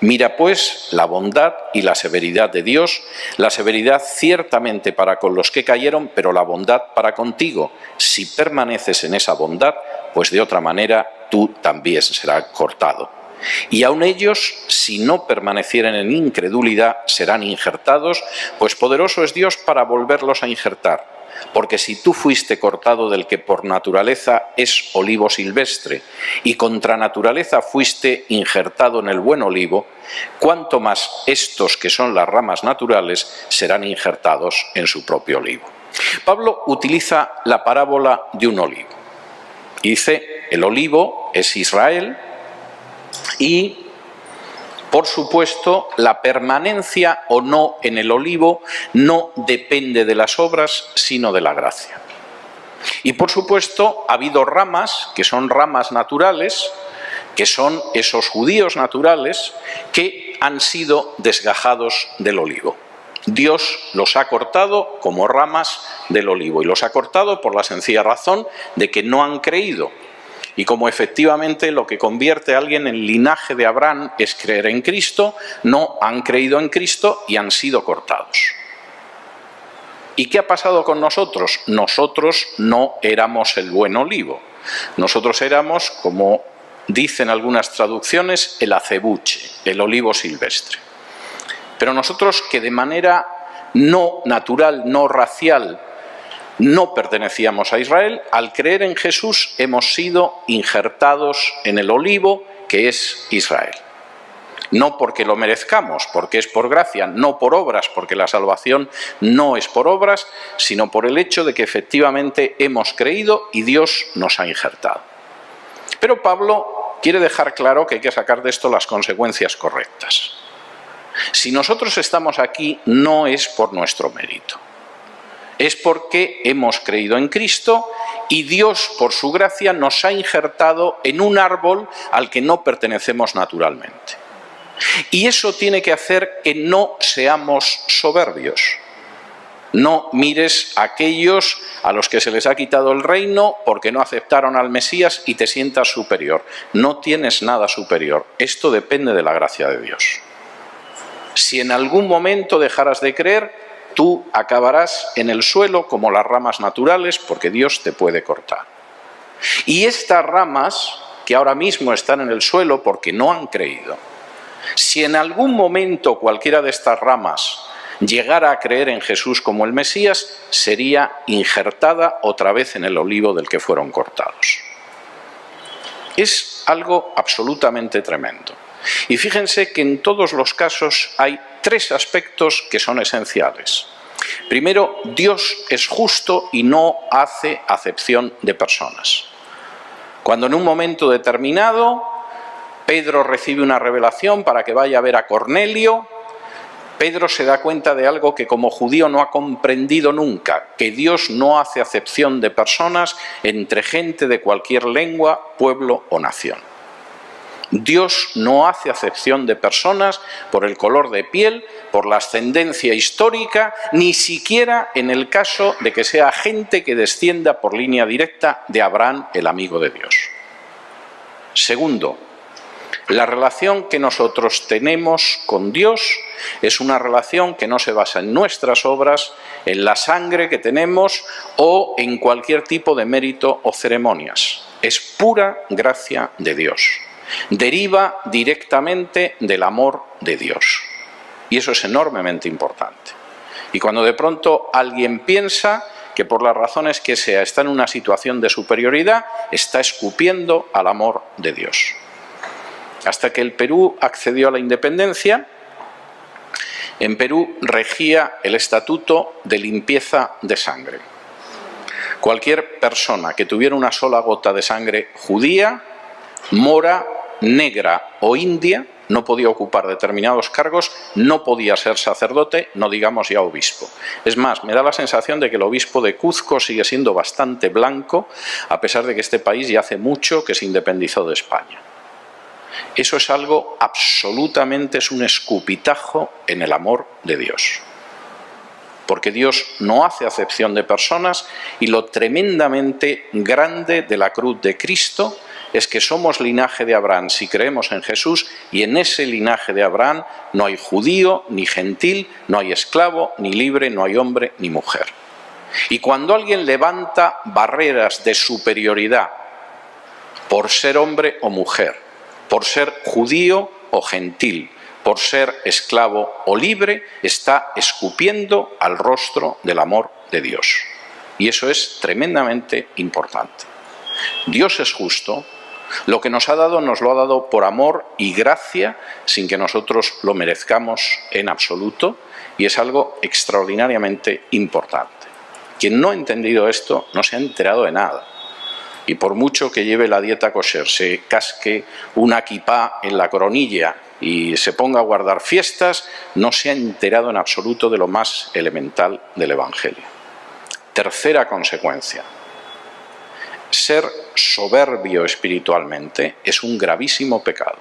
Mira pues la bondad y la severidad de Dios, la severidad ciertamente para con los que cayeron, pero la bondad para contigo. Si permaneces en esa bondad, pues de otra manera tú también serás cortado. Y aun ellos, si no permanecieren en incredulidad, serán injertados, pues poderoso es Dios para volverlos a injertar. Porque si tú fuiste cortado del que por naturaleza es olivo silvestre, y contra naturaleza fuiste injertado en el buen olivo, cuánto más estos que son las ramas naturales serán injertados en su propio olivo. Pablo utiliza la parábola de un olivo. Y dice, el olivo es Israel, y, por supuesto, la permanencia o no en el olivo no depende de las obras, sino de la gracia. Y, por supuesto, ha habido ramas, que son ramas naturales, que son esos judíos naturales, que han sido desgajados del olivo. Dios los ha cortado como ramas del olivo, y los ha cortado por la sencilla razón de que no han creído. Y como efectivamente lo que convierte a alguien en linaje de Abraham es creer en Cristo, no han creído en Cristo y han sido cortados. ¿Y qué ha pasado con nosotros? Nosotros no éramos el buen olivo. Nosotros éramos, como dicen algunas traducciones, el acebuche, el olivo silvestre. Pero nosotros, que de manera no natural, no racial, no pertenecíamos a Israel, al creer en Jesús hemos sido injertados en el olivo que es Israel. No porque lo merezcamos, porque es por gracia, no por obras, porque la salvación no es por obras, sino por el hecho de que efectivamente hemos creído y Dios nos ha injertado. Pero Pablo quiere dejar claro que hay que sacar de esto las consecuencias correctas. Si nosotros estamos aquí, no es por nuestro mérito. Es porque hemos creído en Cristo y Dios, por su gracia, nos ha injertado en un árbol al que no pertenecemos naturalmente. Y eso tiene que hacer que no seamos soberbios. No mires a aquellos a los que se les ha quitado el reino porque no aceptaron al Mesías y te sientas superior. No tienes nada superior. Esto depende de la gracia de Dios. Si en algún momento dejaras de creer, tú acabarás en el suelo como las ramas naturales porque Dios te puede cortar. Y estas ramas que ahora mismo están en el suelo porque no han creído. Si en algún momento cualquiera de estas ramas llegara a creer en Jesús como el Mesías, sería injertada otra vez en el olivo del que fueron cortados. Es algo absolutamente tremendo. Y fíjense que en todos los casos hay tres aspectos que son esenciales. Primero, Dios es justo y no hace acepción de personas. Cuando en un momento determinado Pedro recibe una revelación para que vaya a ver a Cornelio, Pedro se da cuenta de algo que como judío no ha comprendido nunca, que Dios no hace acepción de personas entre gente de cualquier lengua, pueblo o nación. Dios no hace acepción de personas por el color de piel, por la ascendencia histórica, ni siquiera en el caso de que sea gente que descienda por línea directa de Abraham, el amigo de Dios. Segundo, la relación que nosotros tenemos con Dios es una relación que no se basa en nuestras obras, en la sangre que tenemos o en cualquier tipo de mérito o ceremonias. Es pura gracia de Dios. Deriva directamente del amor de Dios. Y eso es enormemente importante. Y cuando de pronto alguien piensa que por las razones que sea está en una situación de superioridad, está escupiendo al amor de Dios. Hasta que el Perú accedió a la independencia, en Perú regía el estatuto de limpieza de sangre. Cualquier persona que tuviera una sola gota de sangre judía, mora, negra o india, no podía ocupar determinados cargos, no podía ser sacerdote, no digamos ya obispo. Es más, me da la sensación de que el obispo de Cuzco sigue siendo bastante blanco, a pesar de que este país ya hace mucho que se independizó de España. Eso es algo absolutamente, es un escupitajo en el amor de Dios. Porque Dios no hace acepción de personas y lo tremendamente grande de la cruz de Cristo es que somos linaje de Abraham si creemos en Jesús y en ese linaje de Abraham no hay judío ni gentil, no hay esclavo ni libre, no hay hombre ni mujer. Y cuando alguien levanta barreras de superioridad por ser hombre o mujer, por ser judío o gentil, por ser esclavo o libre, está escupiendo al rostro del amor de Dios. Y eso es tremendamente importante. Dios es justo, lo que nos ha dado nos lo ha dado por amor y gracia, sin que nosotros lo merezcamos en absoluto, y es algo extraordinariamente importante. Quien no ha entendido esto no se ha enterado de nada. Y por mucho que lleve la dieta kosher, se casque una kipá en la coronilla y se ponga a guardar fiestas, no se ha enterado en absoluto de lo más elemental del Evangelio. Tercera consecuencia. Ser soberbio espiritualmente es un gravísimo pecado.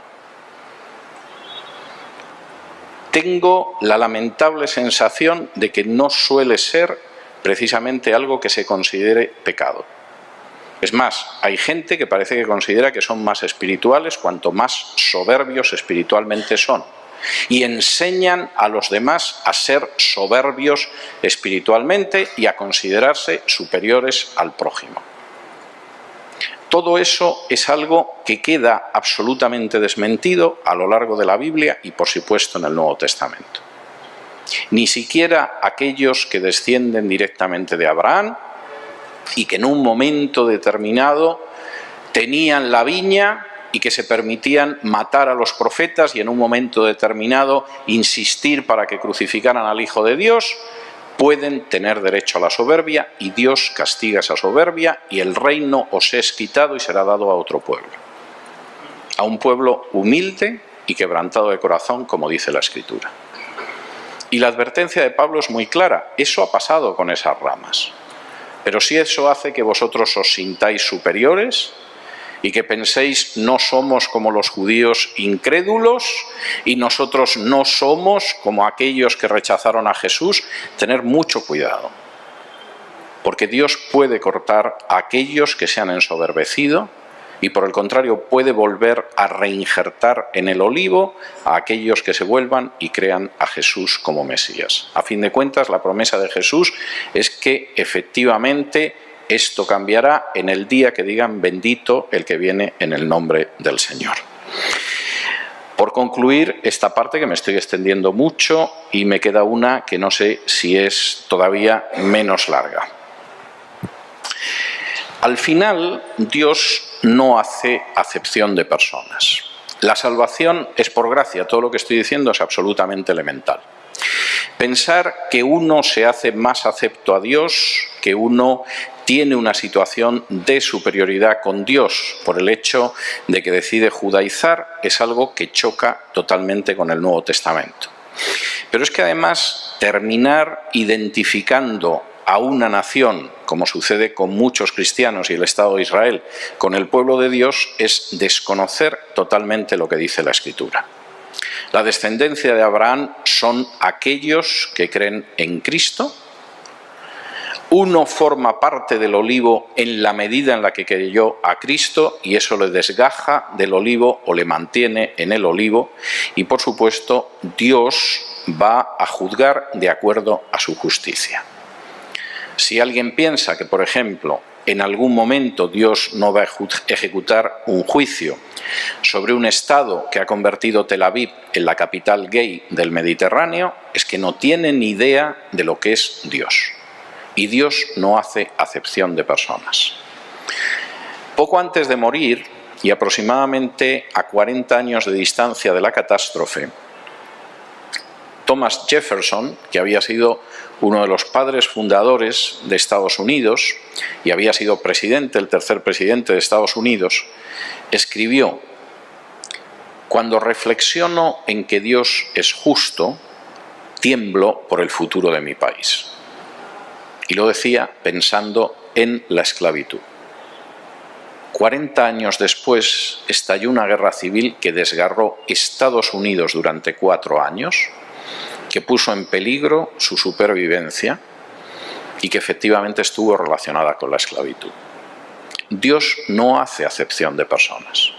Tengo la lamentable sensación de que no suele ser precisamente algo que se considere pecado. Es más, hay gente que parece que considera que son más espirituales cuanto más soberbios espiritualmente son. Y enseñan a los demás a ser soberbios espiritualmente y a considerarse superiores al prójimo. Todo eso es algo que queda absolutamente desmentido a lo largo de la Biblia y, por supuesto, en el Nuevo Testamento. Ni siquiera aquellos que descienden directamente de Abraham y que en un momento determinado tenían la viña y que se permitían matar a los profetas y en un momento determinado insistir para que crucificaran al Hijo de Dios, pueden tener derecho a la soberbia y Dios castiga esa soberbia y el reino os es quitado y será dado a otro pueblo. A un pueblo humilde y quebrantado de corazón, como dice la Escritura. Y la advertencia de Pablo es muy clara, eso ha pasado con esas ramas. Pero si eso hace que vosotros os sintáis superiores y que penséis no somos como los judíos incrédulos y nosotros no somos como aquellos que rechazaron a Jesús, tener mucho cuidado. Porque Dios puede cortar a aquellos que se han ensoberbecido y por el contrario puede volver a reinjertar en el olivo a aquellos que se vuelvan y crean a Jesús como Mesías. A fin de cuentas, la promesa de Jesús es que efectivamente Esto cambiará en el día que digan bendito el que viene en el nombre del Señor. Por concluir esta parte, que me estoy extendiendo mucho, y me queda una que no sé si es todavía menos larga. Al final, Dios no hace acepción de personas. La salvación es por gracia, todo lo que estoy diciendo es absolutamente elemental. Pensar que uno se hace más acepto a Dios, que uno tiene una situación de superioridad con Dios por el hecho de que decide judaizar, es algo que choca totalmente con el Nuevo Testamento. Pero es que además terminar identificando a una nación, como sucede con muchos cristianos y el Estado de Israel, con el pueblo de Dios, es desconocer totalmente lo que dice la Escritura. La descendencia de Abraham son aquellos que creen en Cristo. Uno forma parte del olivo en la medida en la que creyó a Cristo y eso le desgaja del olivo o le mantiene en el olivo. Y por supuesto, Dios va a juzgar de acuerdo a su justicia. Si alguien piensa que, por ejemplo, en algún momento Dios no va a ejecutar un juicio sobre un Estado que ha convertido Tel Aviv en la capital gay del Mediterráneo, es que no tiene ni idea de lo que es Dios. Y Dios no hace acepción de personas. Poco antes de morir, y aproximadamente a 40 años de distancia de la catástrofe, Thomas Jefferson, que había sido uno de los padres fundadores de Estados Unidos y había sido presidente, el tercer presidente de Estados Unidos, escribió: «Cuando reflexiono en que Dios es justo, tiemblo por el futuro de mi país». Y lo decía pensando en la esclavitud. 40 años después estalló una guerra civil que desgarró Estados Unidos durante 4 años, que puso en peligro su supervivencia y que efectivamente estuvo relacionada con la esclavitud. Dios no hace acepción de personas.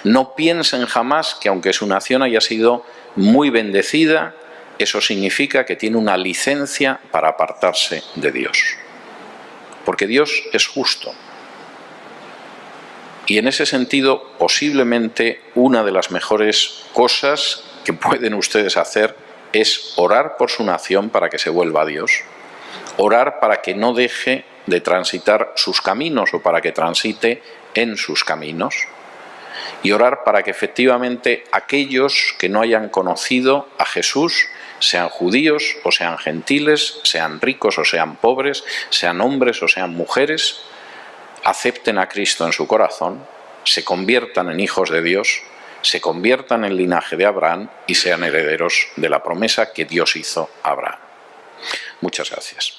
No piensen jamás que aunque su nación haya sido muy bendecida, eso significa que tiene una licencia para apartarse de Dios. Porque Dios es justo. Y en ese sentido, posiblemente una de las mejores cosas que pueden ustedes hacer es orar por su nación para que se vuelva a Dios. Orar para que no deje de transitar sus caminos o para que transite en sus caminos. Y orar para que efectivamente aquellos que no hayan conocido a Jesús, sean judíos o sean gentiles, sean ricos o sean pobres, sean hombres o sean mujeres, acepten a Cristo en su corazón, se conviertan en hijos de Dios, se conviertan en linaje de Abraham y sean herederos de la promesa que Dios hizo a Abraham. Muchas gracias.